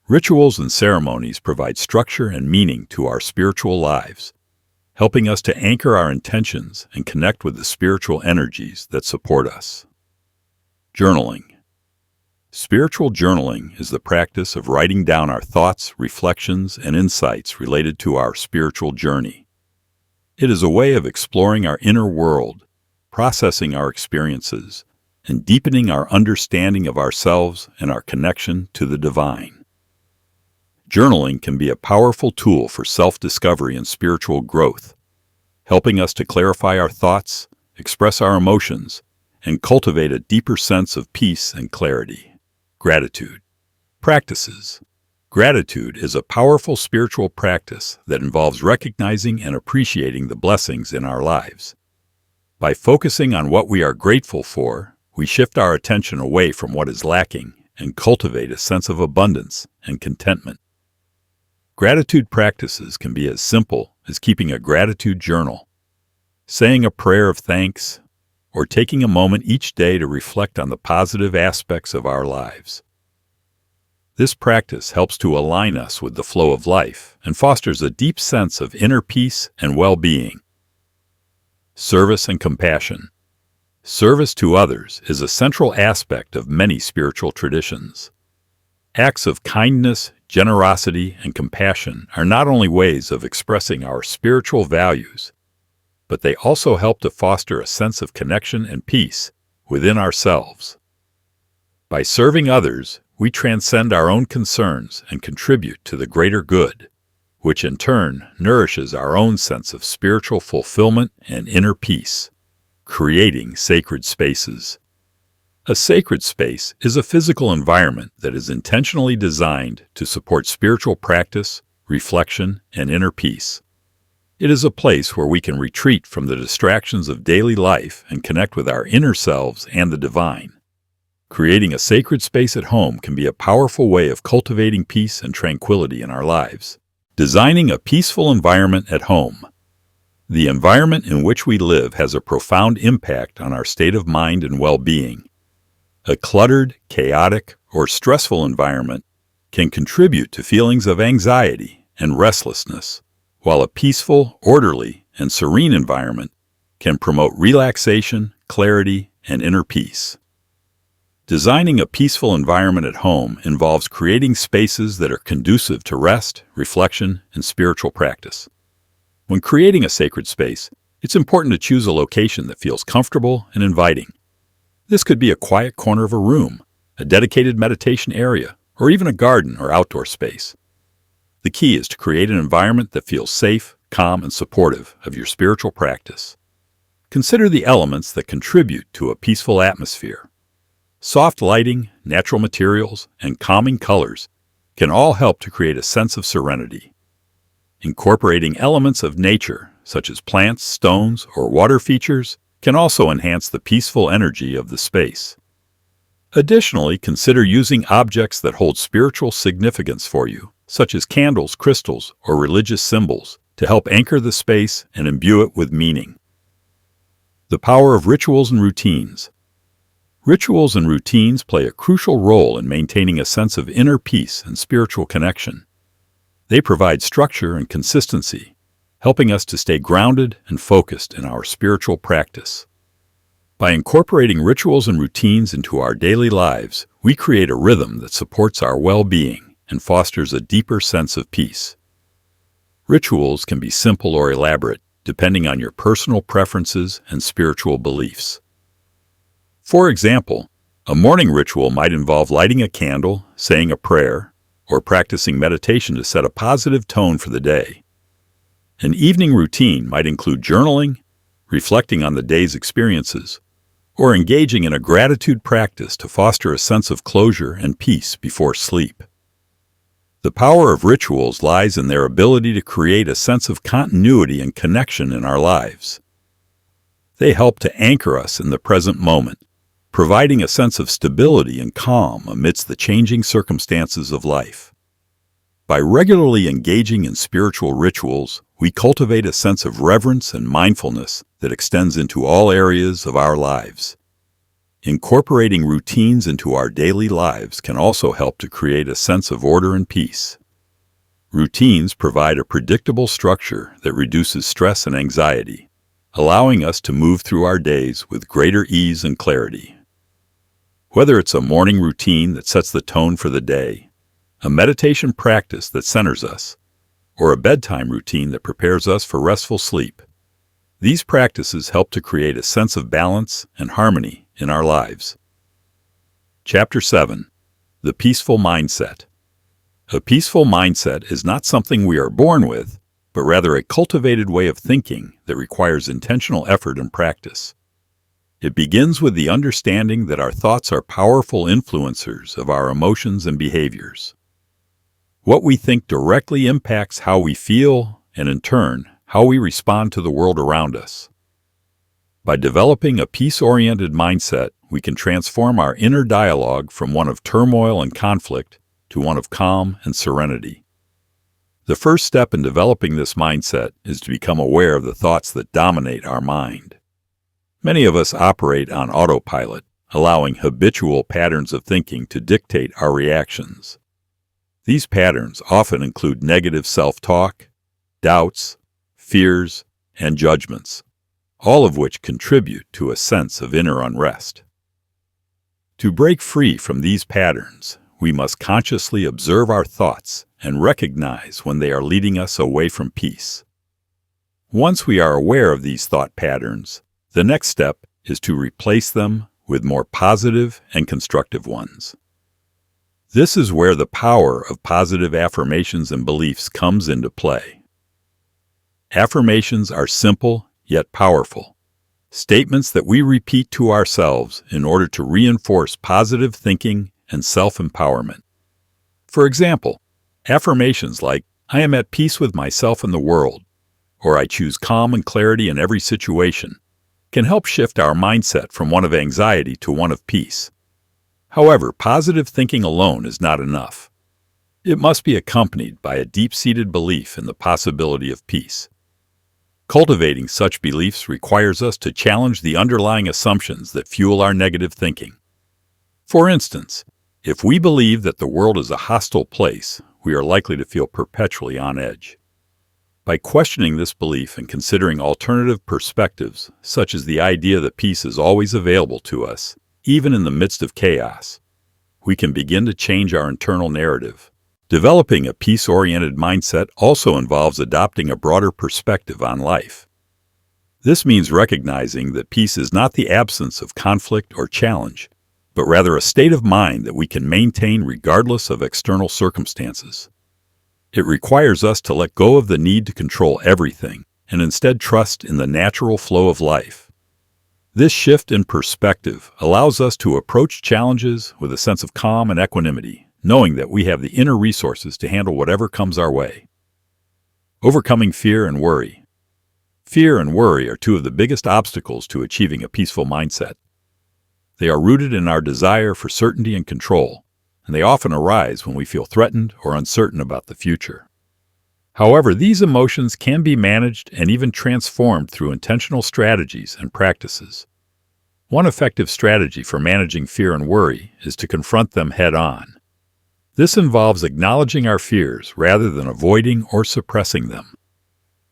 S1: Rituals and ceremonies provide structure and meaning to our spiritual lives, helping us to anchor our intentions and connect with the spiritual energies that support us. Journaling. Spiritual journaling is the practice of writing down our thoughts, reflections, and insights related to our spiritual journey. It is a way of exploring our inner world, processing our experiences, and deepening our understanding of ourselves and our connection to the divine. Journaling can be a powerful tool for self-discovery and spiritual growth, helping us to clarify our thoughts, express our emotions, and cultivate a deeper sense of peace and clarity. Gratitude. Practices. Gratitude is a powerful spiritual practice that involves recognizing and appreciating the blessings in our lives. By focusing on what we are grateful for, we shift our attention away from what is lacking and cultivate a sense of abundance and contentment. Gratitude practices can be as simple as keeping a gratitude journal, saying a prayer of thanks, or taking a moment each day to reflect on the positive aspects of our lives. This practice helps to align us with the flow of life and fosters a deep sense of inner peace and well-being. Service and compassion. Service to others is a central aspect of many spiritual traditions. Acts of kindness, generosity, and compassion are not only ways of expressing our spiritual values, but they also help to foster a sense of connection and peace within ourselves. By serving others, we transcend our own concerns and contribute to the greater good, which in turn nourishes our own sense of spiritual fulfillment and inner peace, creating sacred spaces. A sacred space is a physical environment that is intentionally designed to support spiritual practice, reflection, and inner peace. It is a place where we can retreat from the distractions of daily life and connect with our inner selves and the divine. Creating a sacred space at home can be a powerful way of cultivating peace and tranquility in our lives. Designing a peaceful environment at home. The environment in which we live has a profound impact on our state of mind and well-being. A cluttered, chaotic, or stressful environment can contribute to feelings of anxiety and restlessness, while a peaceful, orderly, and serene environment can promote relaxation, clarity, and inner peace. Designing a peaceful environment at home involves creating spaces that are conducive to rest, reflection, and spiritual practice. When creating a sacred space, it's important to choose a location that feels comfortable and inviting. This could be a quiet corner of a room, a dedicated meditation area, or even a garden or outdoor space. The key is to create an environment that feels safe, calm, and supportive of your spiritual practice. Consider the elements that contribute to a peaceful atmosphere. Soft lighting, natural materials, and calming colors can all help to create a sense of serenity. Incorporating elements of nature, such as plants, stones, or water features, can also enhance the peaceful energy of the space. Additionally, consider using objects that hold spiritual significance for you, such as candles, crystals, or religious symbols, to help anchor the space and imbue it with meaning. The power of rituals and routines. Rituals and routines play a crucial role in maintaining a sense of inner peace and spiritual connection. They provide structure and consistency, helping us to stay grounded and focused in our spiritual practice. By incorporating rituals and routines into our daily lives, we create a rhythm that supports our well-being and fosters a deeper sense of peace. Rituals can be simple or elaborate, depending on your personal preferences and spiritual beliefs. For example, a morning ritual might involve lighting a candle, saying a prayer, or practicing meditation to set a positive tone for the day. An evening routine might include journaling, reflecting on the day's experiences, or engaging in a gratitude practice to foster a sense of closure and peace before sleep. The power of rituals lies in their ability to create a sense of continuity and connection in our lives. They help to anchor us in the present moment, providing a sense of stability and calm amidst the changing circumstances of life. By regularly engaging in spiritual rituals, we cultivate a sense of reverence and mindfulness that extends into all areas of our lives. Incorporating routines into our daily lives can also help to create a sense of order and peace. Routines provide a predictable structure that reduces stress and anxiety, allowing us to move through our days with greater ease and clarity. Whether it's a morning routine that sets the tone for the day, a meditation practice that centers us, or a bedtime routine that prepares us for restful sleep, these practices help to create a sense of balance and harmony in our lives. Chapter 7. The Peaceful Mindset. A peaceful mindset is not something we are born with, but rather a cultivated way of thinking that requires intentional effort and practice. It begins with the understanding that our thoughts are powerful influencers of our emotions and behaviors. What we think directly impacts how we feel and, in turn, how we respond to the world around us. By developing a peace-oriented mindset, we can transform our inner dialogue from one of turmoil and conflict to one of calm and serenity. The first step in developing this mindset is to become aware of the thoughts that dominate our mind. Many of us operate on autopilot, allowing habitual patterns of thinking to dictate our reactions. These patterns often include negative self-talk, doubts, fears, and judgments, all of which contribute to a sense of inner unrest. To break free from these patterns, we must consciously observe our thoughts and recognize when they are leading us away from peace. Once we are aware of these thought patterns, the next step is to replace them with more positive and constructive ones. This is where the power of positive affirmations and beliefs comes into play. Affirmations are simple yet powerful, statements that we repeat to ourselves in order to reinforce positive thinking and self-empowerment. For example, affirmations like, "I am at peace with myself and the world," or "I choose calm and clarity in every situation," can help shift our mindset from one of anxiety to one of peace. However, positive thinking alone is not enough. It must be accompanied by a deep-seated belief in the possibility of peace. Cultivating such beliefs requires us to challenge the underlying assumptions that fuel our negative thinking. For instance, if we believe that the world is a hostile place, we are likely to feel perpetually on edge. By questioning this belief and considering alternative perspectives, such as the idea that peace is always available to us, even in the midst of chaos, we can begin to change our internal narrative. Developing a peace-oriented mindset also involves adopting a broader perspective on life. This means recognizing that peace is not the absence of conflict or challenge, but rather a state of mind that we can maintain regardless of external circumstances. It requires us to let go of the need to control everything and instead trust in the natural flow of life. This shift in perspective allows us to approach challenges with a sense of calm and equanimity, knowing that we have the inner resources to handle whatever comes our way. Overcoming fear and worry. Fear and worry are two of the biggest obstacles to achieving a peaceful mindset. They are rooted in our desire for certainty and control, and they often arise when we feel threatened or uncertain about the future. However, these emotions can be managed and even transformed through intentional strategies and practices. One effective strategy for managing fear and worry is to confront them head-on. This involves acknowledging our fears rather than avoiding or suppressing them.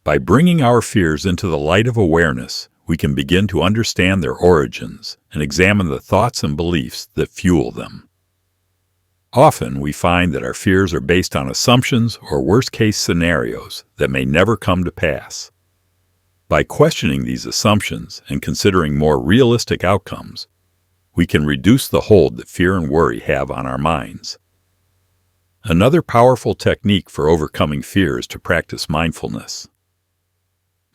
S1: By bringing our fears into the light of awareness, we can begin to understand their origins and examine the thoughts and beliefs that fuel them. Often, we find that our fears are based on assumptions or worst-case scenarios that may never come to pass. By questioning these assumptions and considering more realistic outcomes, we can reduce the hold that fear and worry have on our minds. Another powerful technique for overcoming fear is to practice mindfulness.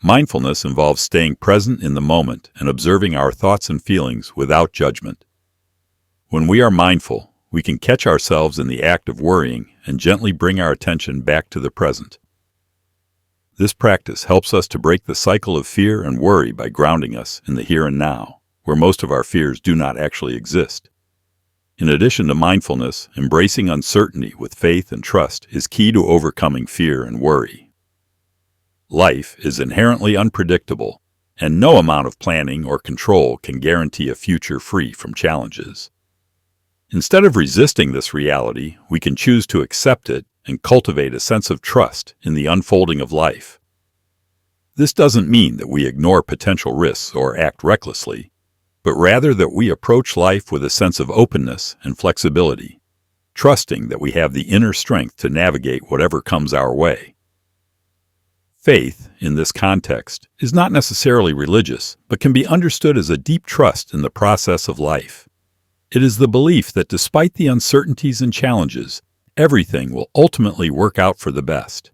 S1: Mindfulness involves staying present in the moment and observing our thoughts and feelings without judgment. When we are mindful, we can catch ourselves in the act of worrying and gently bring our attention back to the present. This practice helps us to break the cycle of fear and worry by grounding us in the here and now, where most of our fears do not actually exist. In addition to mindfulness, embracing uncertainty with faith and trust is key to overcoming fear and worry. Life is inherently unpredictable, and no amount of planning or control can guarantee a future free from challenges. Instead of resisting this reality, we can choose to accept it and cultivate a sense of trust in the unfolding of life. This doesn't mean that we ignore potential risks or act recklessly, but rather that we approach life with a sense of openness and flexibility, trusting that we have the inner strength to navigate whatever comes our way. Faith, in this context, is not necessarily religious, but can be understood as a deep trust in the process of life. It is the belief that despite the uncertainties and challenges, everything will ultimately work out for the best.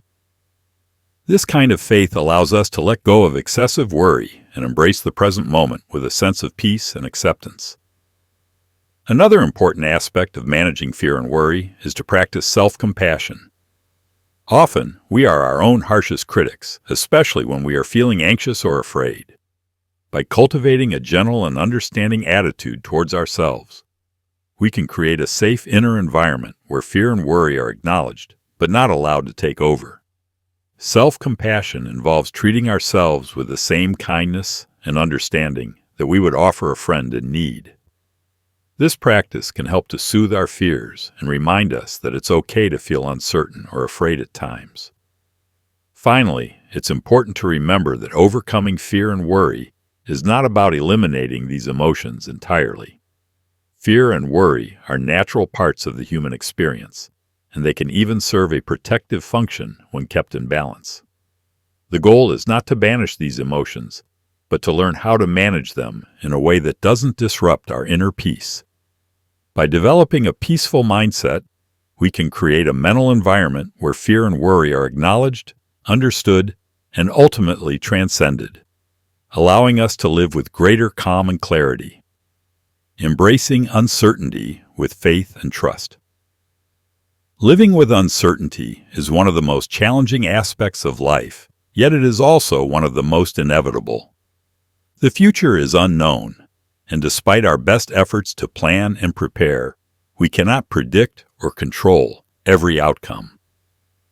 S1: This kind of faith allows us to let go of excessive worry and embrace the present moment with a sense of peace and acceptance. Another important aspect of managing fear and worry is to practice self-compassion. Often, we are our own harshest critics, especially when we are feeling anxious or afraid. By cultivating a gentle and understanding attitude towards ourselves, we can create a safe inner environment where fear and worry are acknowledged, but not allowed to take over. Self-compassion involves treating ourselves with the same kindness and understanding that we would offer a friend in need. This practice can help to soothe our fears and remind us that it's okay to feel uncertain or afraid at times. Finally, it's important to remember that overcoming fear and worry is not about eliminating these emotions entirely. Fear and worry are natural parts of the human experience, and they can even serve a protective function when kept in balance. The goal is not to banish these emotions, but to learn how to manage them in a way that doesn't disrupt our inner peace. By developing a peaceful mindset, we can create a mental environment where fear and worry are acknowledged, understood, and ultimately transcended, allowing us to live with greater calm and clarity. Embracing uncertainty with faith and trust. Living with uncertainty is one of the most challenging aspects of life, yet it is also one of the most inevitable. The future is unknown, and despite our best efforts to plan and prepare, we cannot predict or control every outcome.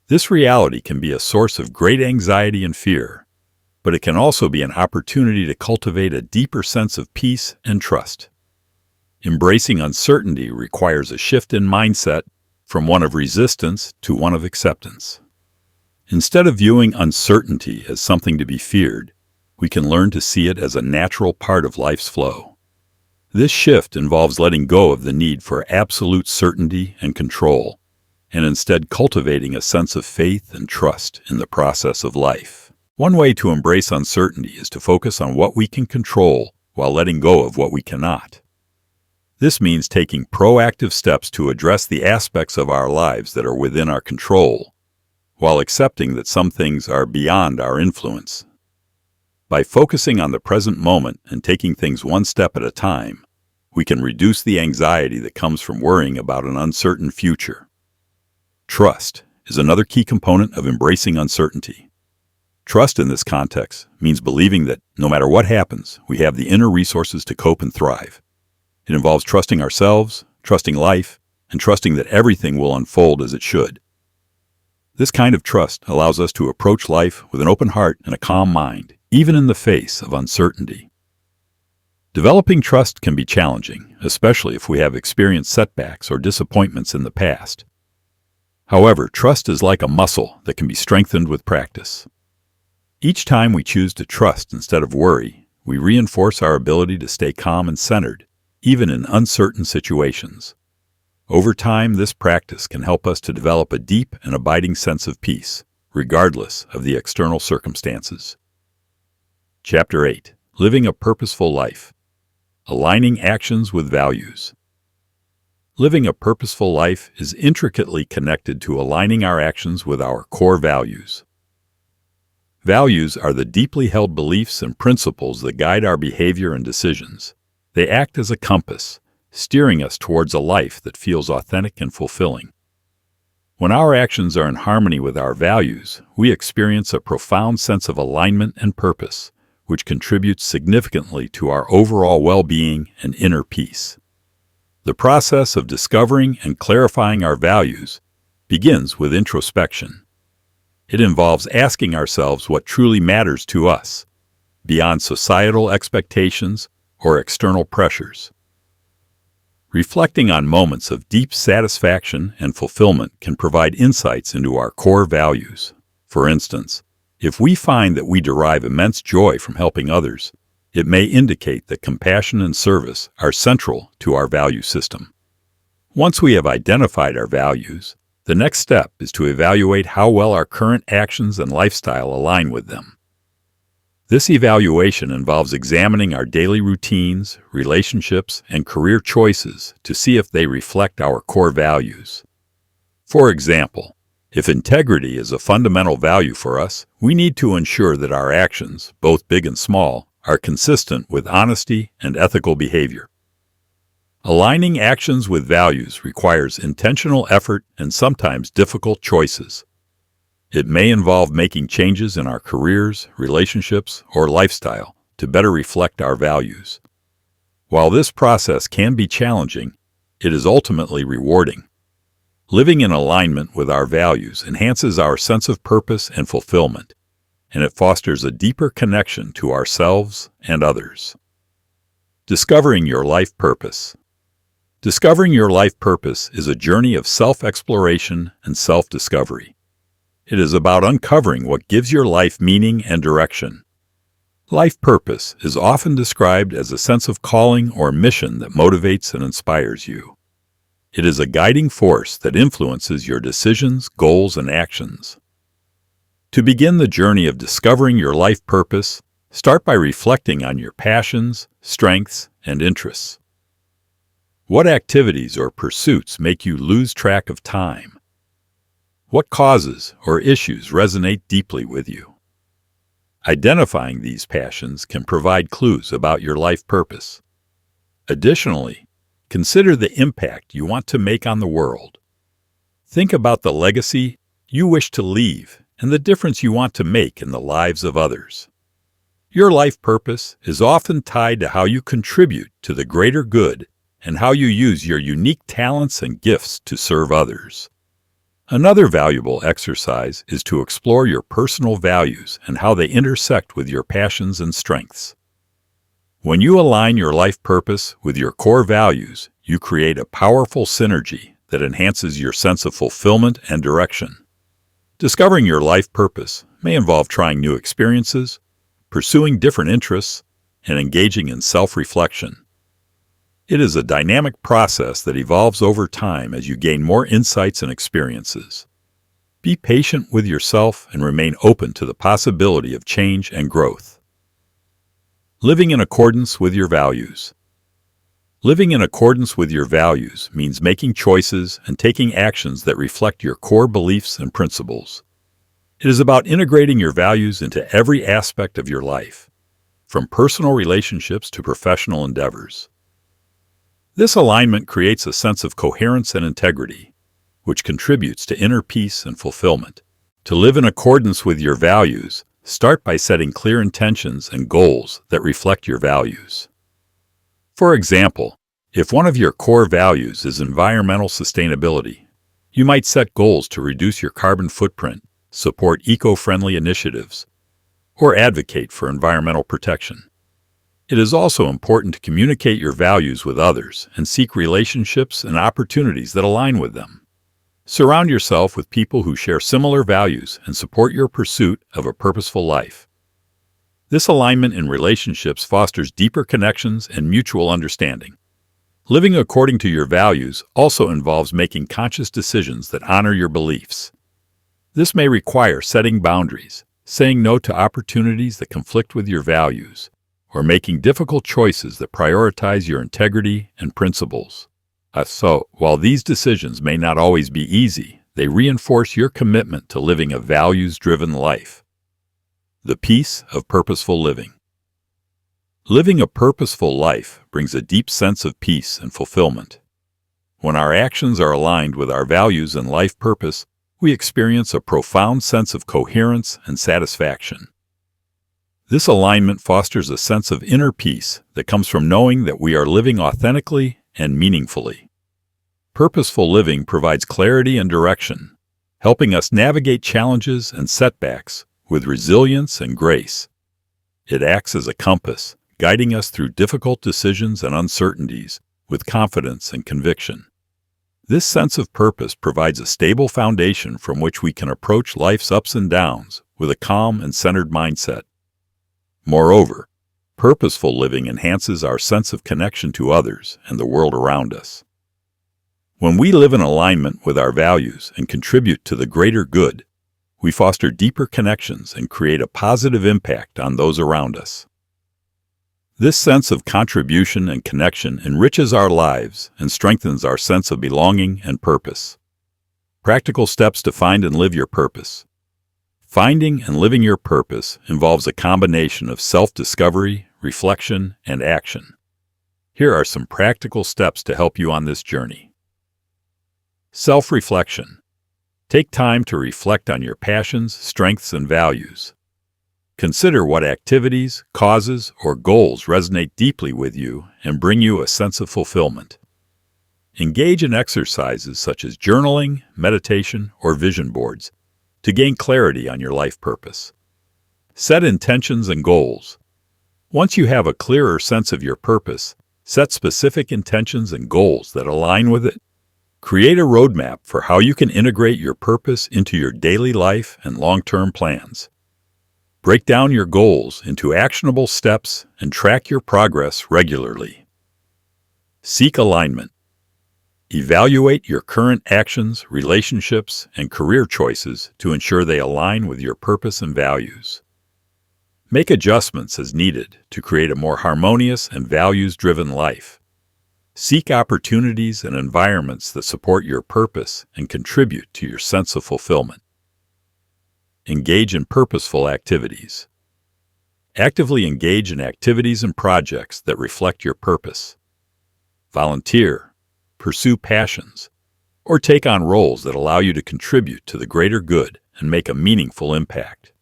S1: This reality can be a source of great anxiety and fear, but it can also be an opportunity to cultivate a deeper sense of peace and trust. Embracing uncertainty requires a shift in mindset from one of resistance to one of acceptance. Instead of viewing uncertainty as something to be feared, we can learn to see it as a natural part of life's flow. This shift involves letting go of the need for absolute certainty and control, and instead cultivating a sense of faith and trust in the process of life. One way to embrace uncertainty is to focus on what we can control while letting go of what we cannot. This means taking proactive steps to address the aspects of our lives that are within our control, while accepting that some things are beyond our influence. By focusing on the present moment and taking things one step at a time, we can reduce the anxiety that comes from worrying about an uncertain future. Trust is another key component of embracing uncertainty. Trust in this context means believing that no matter what happens, we have the inner resources to cope and thrive. It involves trusting ourselves, trusting life, and trusting that everything will unfold as it should. This kind of trust allows us to approach life with an open heart and a calm mind, even in the face of uncertainty. Developing trust can be challenging, especially if we have experienced setbacks or disappointments in the past. However, trust is like a muscle that can be strengthened with practice. Each time we choose to trust instead of worry, we reinforce our ability to stay calm and centered, even in uncertain situations. Over time, this practice can help us to develop a deep and abiding sense of peace, regardless of the external circumstances. Chapter 8. Living a Purposeful Life. Aligning Actions with Values. Living a purposeful life is intricately connected to aligning our actions with our core values. Values are the deeply held beliefs and principles that guide our behavior and decisions. They act as a compass, steering us towards a life that feels authentic and fulfilling. When our actions are in harmony with our values, we experience a profound sense of alignment and purpose, which contributes significantly to our overall well-being and inner peace. The process of discovering and clarifying our values begins with introspection. It involves asking ourselves what truly matters to us, beyond societal expectations or external pressures. Reflecting on moments of deep satisfaction and fulfillment can provide insights into our core values. For instance, if we find that we derive immense joy from helping others, it may indicate that compassion and service are central to our value system. Once we have identified our values, the next step is to evaluate how well our current actions and lifestyle align with them. This evaluation involves examining our daily routines, relationships, and career choices to see if they reflect our core values. For example, if integrity is a fundamental value for us, we need to ensure that our actions, both big and small, are consistent with honesty and ethical behavior. Aligning actions with values requires intentional effort and sometimes difficult choices. It may involve making changes in our careers, relationships, or lifestyle to better reflect our values. While this process can be challenging, it is ultimately rewarding. Living in alignment with our values enhances our sense of purpose and fulfillment, and it fosters a deeper connection to ourselves and others. Discovering your life purpose. Discovering your life purpose is a journey of self-exploration and self-discovery. It is about uncovering what gives your life meaning and direction. Life purpose is often described as a sense of calling or mission that motivates and inspires you. It is a guiding force that influences your decisions, goals, and actions. To begin the journey of discovering your life purpose, start by reflecting on your passions, strengths, and interests. What activities or pursuits make you lose track of time? What causes or issues resonate deeply with you? Identifying these passions can provide clues about your life purpose. Additionally, consider the impact you want to make on the world. Think about the legacy you wish to leave and the difference you want to make in the lives of others. Your life purpose is often tied to how you contribute to the greater good and how you use your unique talents and gifts to serve others. Another valuable exercise is to explore your personal values and how they intersect with your passions and strengths. When you align your life purpose with your core values, you create a powerful synergy that enhances your sense of fulfillment and direction. Discovering your life purpose may involve trying new experiences, pursuing different interests, and engaging in self-reflection. It is a dynamic process that evolves over time as you gain more insights and experiences. Be patient with yourself and remain open to the possibility of change and growth. Living in accordance with your values. Living in accordance with your values means making choices and taking actions that reflect your core beliefs and principles. It is about integrating your values into every aspect of your life, from personal relationships to professional endeavors. This alignment creates a sense of coherence and integrity, which contributes to inner peace and fulfillment. To live in accordance with your values, start by setting clear intentions and goals that reflect your values. For example, if one of your core values is environmental sustainability, you might set goals to reduce your carbon footprint, support eco-friendly initiatives, or advocate for environmental protection. It is also important to communicate your values with others and seek relationships and opportunities that align with them. Surround yourself with people who share similar values and support your pursuit of a purposeful life. This alignment in relationships fosters deeper connections and mutual understanding. Living according to your values also involves making conscious decisions that honor your beliefs. This may require setting boundaries, saying no to opportunities that conflict with your values, or making difficult choices that prioritize your integrity and principles. So, while these decisions may not always be easy, they reinforce your commitment to living a values-driven life. The peace of purposeful living. Living a purposeful life brings a deep sense of peace and fulfillment. When our actions are aligned with our values and life purpose, we experience a profound sense of coherence and satisfaction. This alignment fosters a sense of inner peace that comes from knowing that we are living authentically and meaningfully. Purposeful living provides clarity and direction, helping us navigate challenges and setbacks with resilience and grace. It acts as a compass, guiding us through difficult decisions and uncertainties with confidence and conviction. This sense of purpose provides a stable foundation from which we can approach life's ups and downs with a calm and centered mindset. Moreover, purposeful living enhances our sense of connection to others and the world around us. When we live in alignment with our values and contribute to the greater good, we foster deeper connections and create a positive impact on those around us. This sense of contribution and connection enriches our lives and strengthens our sense of belonging and purpose. Practical steps to find and live your purpose. Finding and living your purpose involves a combination of self-discovery, reflection, and action. Here are some practical steps to help you on this journey. Self-reflection. Take time to reflect on your passions, strengths, and values. Consider what activities, causes, or goals resonate deeply with you and bring you a sense of fulfillment. Engage in exercises such as journaling, meditation, or vision boards to gain clarity on your life purpose. Set intentions and goals. Once you have a clearer sense of your purpose, set specific intentions and goals that align with it. Create a roadmap for how you can integrate your purpose into your daily life and long-term plans. Break down your goals into actionable steps and track your progress regularly. Seek alignment. Evaluate your current actions, relationships, and career choices to ensure they align with your purpose and values. Make adjustments as needed to create a more harmonious and values-driven life. Seek opportunities and environments that support your purpose and contribute to your sense of fulfillment. Engage in purposeful activities. Actively engage in activities and projects that reflect your purpose. Volunteer, pursue passions, or take on roles that allow you to contribute to the greater good and make a meaningful impact.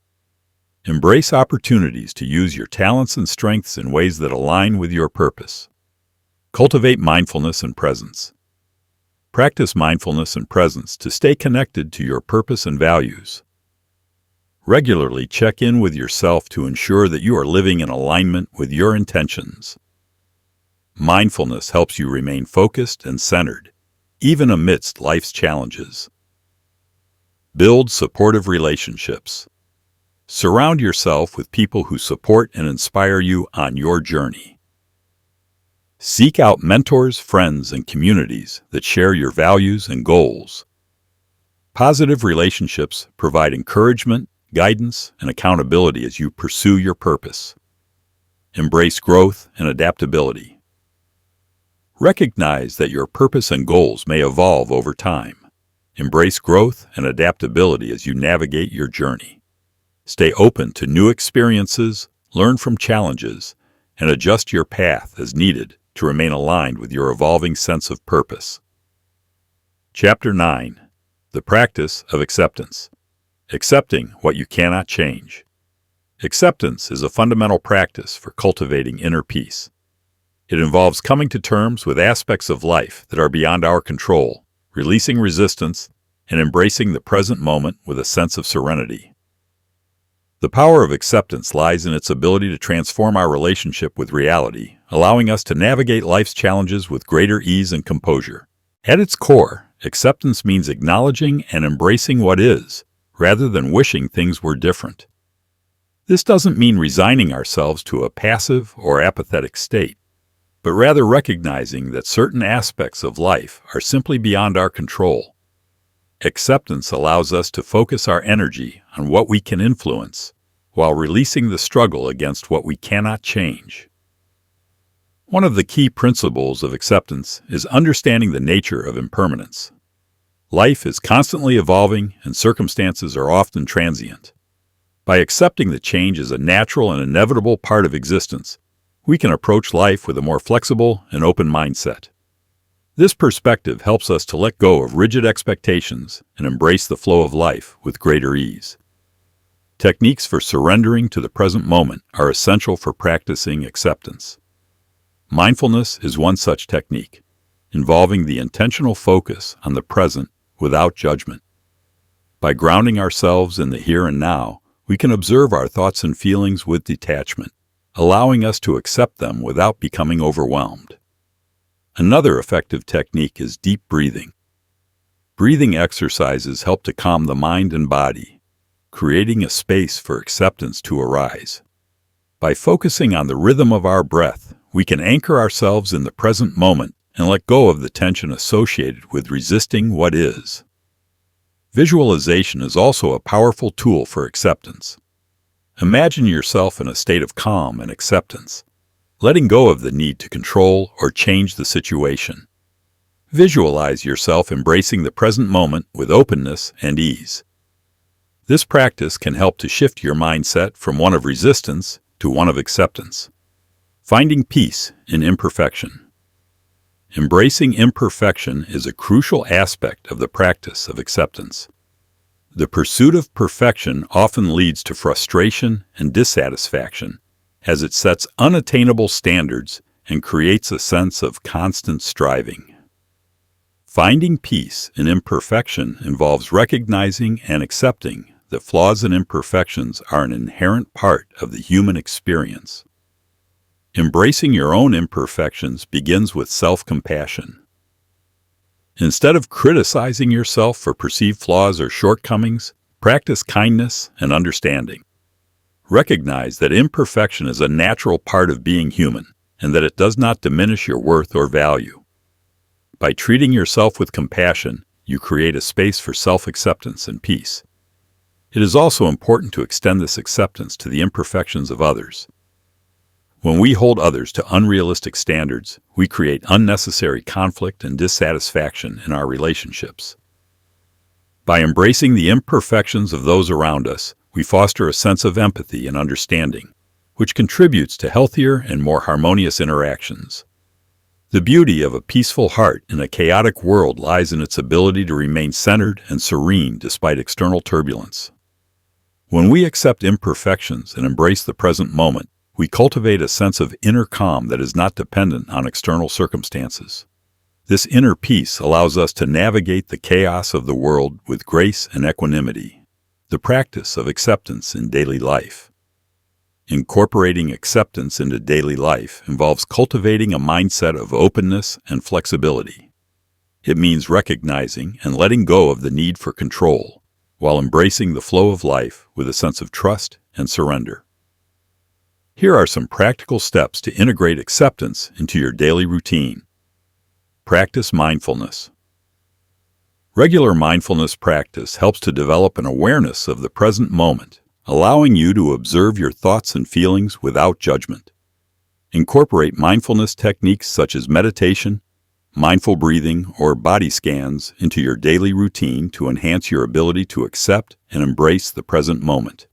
S1: Embrace opportunities to use your talents and strengths in ways that align with your purpose. Cultivate mindfulness and presence. Practice mindfulness and presence to stay connected to your purpose and values. Regularly check in with yourself to ensure that you are living in alignment with your intentions. Mindfulness helps you remain focused and centered, even amidst life's challenges. Build supportive relationships. Surround yourself with people who support and inspire you on your journey. Seek out mentors, friends, and communities that share your values and goals. Positive relationships provide encouragement, guidance, and accountability as you pursue your purpose. Embrace growth and adaptability. Recognize that your purpose and goals may evolve over time. Embrace growth and adaptability as you navigate your journey. Stay open to new experiences, learn from challenges, and adjust your path as needed to remain aligned with your evolving sense of purpose. Chapter 9. The Practice of Acceptance. Accepting what you cannot change. Acceptance is a fundamental practice for cultivating inner peace. It involves coming to terms with aspects of life that are beyond our control, releasing resistance, and embracing the present moment with a sense of serenity. The power of acceptance lies in its ability to transform our relationship with reality, allowing us to navigate life's challenges with greater ease and composure. At its core, acceptance means acknowledging and embracing what is, rather than wishing things were different. This doesn't mean resigning ourselves to a passive or apathetic state, but rather recognizing that certain aspects of life are simply beyond our control. Acceptance allows us to focus our energy on what we can influence, while releasing the struggle against what we cannot change. One of the key principles of acceptance is understanding the nature of impermanence. Life is constantly evolving and circumstances are often transient. By accepting that change is a natural and inevitable part of existence, we can approach life with a more flexible and open mindset. This perspective helps us to let go of rigid expectations and embrace the flow of life with greater ease. Techniques for surrendering to the present moment are essential for practicing acceptance. Mindfulness is one such technique, involving the intentional focus on the present without judgment. By grounding ourselves in the here and now, we can observe our thoughts and feelings with detachment, allowing us to accept them without becoming overwhelmed. Another effective technique is deep breathing. Breathing exercises help to calm the mind and body, creating a space for acceptance to arise. By focusing on the rhythm of our breath, we can anchor ourselves in the present moment and let go of the tension associated with resisting what is. Visualization is also a powerful tool for acceptance. Imagine yourself in a state of calm and acceptance, letting go of the need to control or change the situation. Visualize yourself embracing the present moment with openness and ease. This practice can help to shift your mindset from one of resistance to one of acceptance. Finding peace in imperfection. Embracing imperfection is a crucial aspect of the practice of acceptance. The pursuit of perfection often leads to frustration and dissatisfaction, as it sets unattainable standards and creates a sense of constant striving. Finding peace in imperfection involves recognizing and accepting that flaws and imperfections are an inherent part of the human experience. Embracing your own imperfections begins with self-compassion. Instead of criticizing yourself for perceived flaws or shortcomings, practice kindness and understanding. Recognize that imperfection is a natural part of being human and that it does not diminish your worth or value. By treating yourself with compassion, you create a space for self-acceptance and peace. It is also important to extend this acceptance to the imperfections of others. When we hold others to unrealistic standards, we create unnecessary conflict and dissatisfaction in our relationships. By embracing the imperfections of those around us, we foster a sense of empathy and understanding, which contributes to healthier and more harmonious interactions. The beauty of a peaceful heart in a chaotic world lies in its ability to remain centered and serene despite external turbulence. When we accept imperfections and embrace the present moment, we cultivate a sense of inner calm that is not dependent on external circumstances. This inner peace allows us to navigate the chaos of the world with grace and equanimity. The practice of acceptance in daily life. Incorporating acceptance into daily life involves cultivating a mindset of openness and flexibility. It means recognizing and letting go of the need for control, while embracing the flow of life with a sense of trust and surrender. Here are some practical steps to integrate acceptance into your daily routine. Practice mindfulness. Regular mindfulness practice helps to develop an awareness of the present moment, allowing you to observe your thoughts and feelings without judgment. Incorporate mindfulness techniques such as meditation, mindful breathing, or body scans into your daily routine to enhance your ability to accept and embrace the present moment.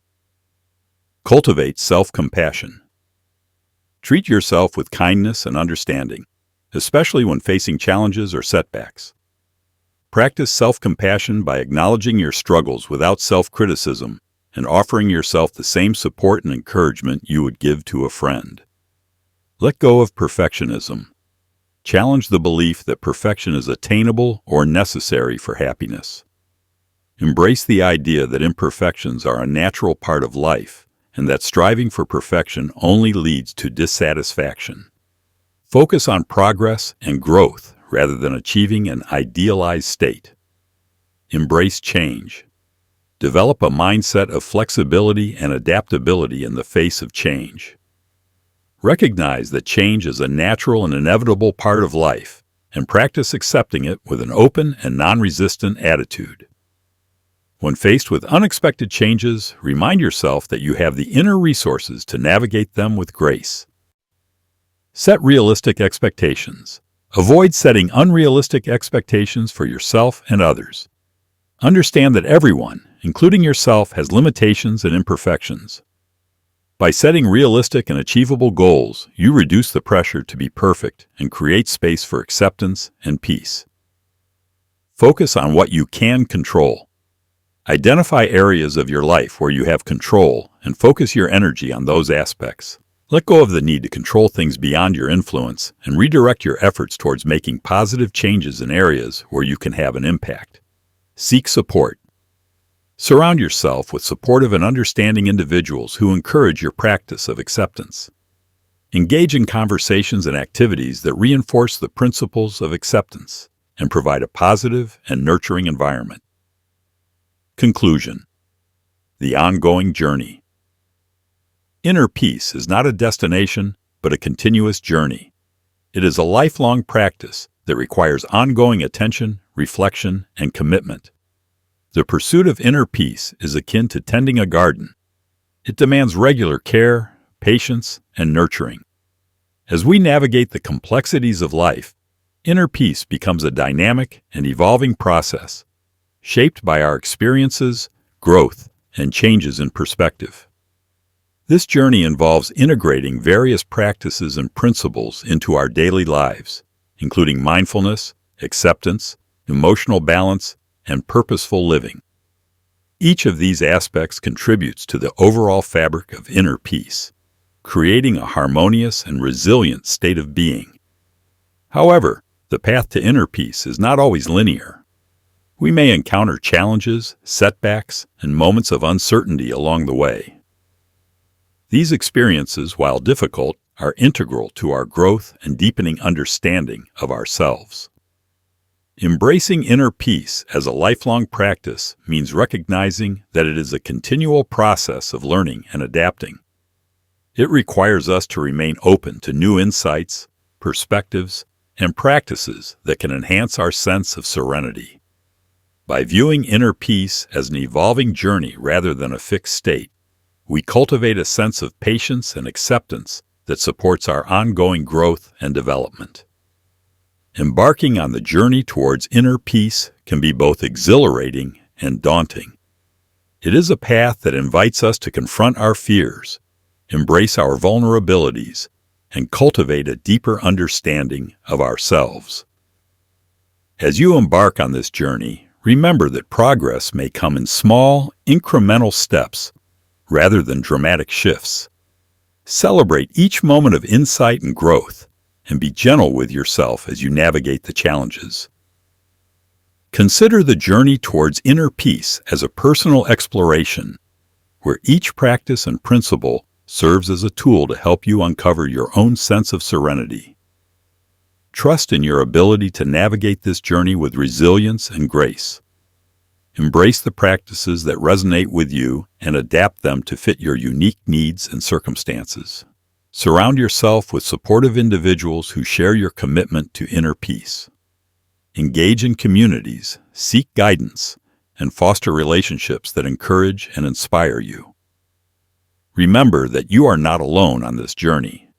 S1: Cultivate self-compassion. Treat yourself with kindness and understanding, especially when facing challenges or setbacks. Practice self-compassion by acknowledging your struggles without self-criticism and offering yourself the same support and encouragement you would give to a friend. Let go of perfectionism. Challenge the belief that perfection is attainable or necessary for happiness. Embrace the idea that imperfections are a natural part of life and that striving for perfection only leads to dissatisfaction. Focus on progress and growth rather than achieving an idealized state. Embrace change. Develop a mindset of flexibility and adaptability in the face of change. Recognize that change is a natural and inevitable part of life, and practice accepting it with an open and non-resistant attitude. When faced with unexpected changes, remind yourself that you have the inner resources to navigate them with grace. Set realistic expectations. Avoid setting unrealistic expectations for yourself and others. Understand that everyone, including yourself, has limitations and imperfections. By setting realistic and achievable goals, you reduce the pressure to be perfect and create space for acceptance and peace. Focus on what you can control. Identify areas of your life where you have control and focus your energy on those aspects. Let go of the need to control things beyond your influence and redirect your efforts towards making positive changes in areas where you can have an impact. Seek support. Surround yourself with supportive and understanding individuals who encourage your practice of acceptance. Engage in conversations and activities that reinforce the principles of acceptance and provide a positive and nurturing environment. Conclusion. The ongoing journey. Inner peace is not a destination, but a continuous journey. It is a lifelong practice that requires ongoing attention, reflection, and commitment. The pursuit of inner peace is akin to tending a garden. It demands regular care, patience, and nurturing. As we navigate the complexities of life, inner peace becomes a dynamic and evolving process, shaped by our experiences, growth, and changes in perspective. This journey involves integrating various practices and principles into our daily lives, including mindfulness, acceptance, emotional balance, and purposeful living. Each of these aspects contributes to the overall fabric of inner peace, creating a harmonious and resilient state of being. However, the path to inner peace is not always linear. We may encounter challenges, setbacks, and moments of uncertainty along the way. These experiences, while difficult, are integral to our growth and deepening understanding of ourselves. Embracing inner peace as a lifelong practice means recognizing that it is a continual process of learning and adapting. It requires us to remain open to new insights, perspectives, and practices that can enhance our sense of serenity. By viewing inner peace as an evolving journey rather than a fixed state, we cultivate a sense of patience and acceptance that supports our ongoing growth and development. Embarking on the journey towards inner peace can be both exhilarating and daunting. It is a path that invites us to confront our fears, embrace our vulnerabilities, and cultivate a deeper understanding of ourselves. As you embark on this journey, remember that progress may come in small, incremental steps rather than dramatic shifts. Celebrate each moment of insight and growth, and be gentle with yourself as you navigate the challenges. Consider the journey towards inner peace as a personal exploration, where each practice and principle serves as a tool to help you uncover your own sense of serenity. Trust in your ability to navigate this journey with resilience and grace. Embrace the practices that resonate with you and adapt them to fit your unique needs and circumstances. Surround yourself with supportive individuals who share your commitment to inner peace. Engage in communities, seek guidance, and foster relationships that encourage and inspire you. Remember that you are not alone on this journey.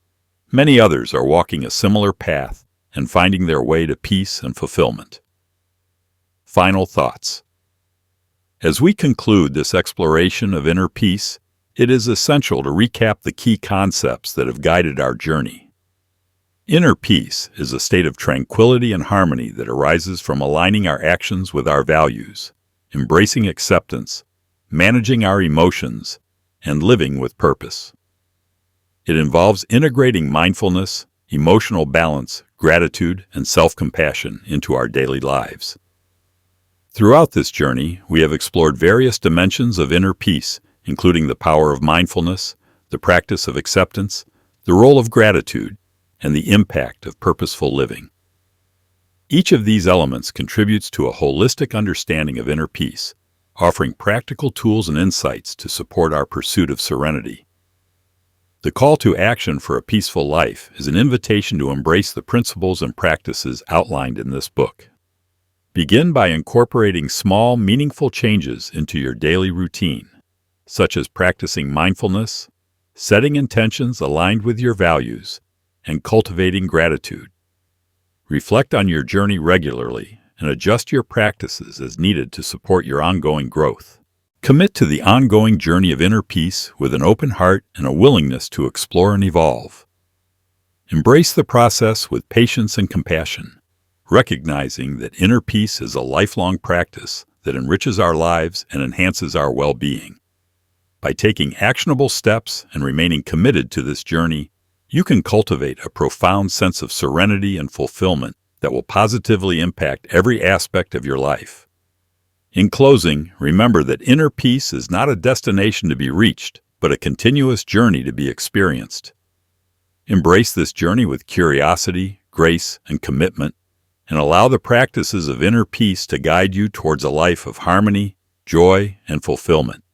S1: Many others are walking a similar path and finding their way to peace and fulfillment. Final thoughts. As we conclude this exploration of inner peace, it is essential to recap the key concepts that have guided our journey. Inner peace is a state of tranquility and harmony that arises from aligning our actions with our values, embracing acceptance, managing our emotions, and living with purpose. It involves integrating mindfulness, emotional balance, gratitude, and self-compassion into our daily lives. Throughout this journey, we have explored various dimensions of inner peace, including the power of mindfulness, the practice of acceptance, the role of gratitude, and the impact of purposeful living. Each of these elements contributes to a holistic understanding of inner peace, offering practical tools and insights to support our pursuit of serenity. The call to action for a peaceful life is an invitation to embrace the principles and practices outlined in this book. Begin by incorporating small, meaningful changes into your daily routine, such as practicing mindfulness, setting intentions aligned with your values, and cultivating gratitude. Reflect on your journey regularly and adjust your practices as needed to support your ongoing growth. Commit to the ongoing journey of inner peace with an open heart and a willingness to explore and evolve. Embrace the process with patience and compassion, recognizing that inner peace is a lifelong practice that enriches our lives and enhances our well-being. By taking actionable steps and remaining committed to this journey, you can cultivate a profound sense of serenity and fulfillment that will positively impact every aspect of your life. In closing, remember that inner peace is not a destination to be reached, but a continuous journey to be experienced. Embrace this journey with curiosity, grace, and commitment, and allow the practices of inner peace to guide you towards a life of harmony, joy, and fulfillment.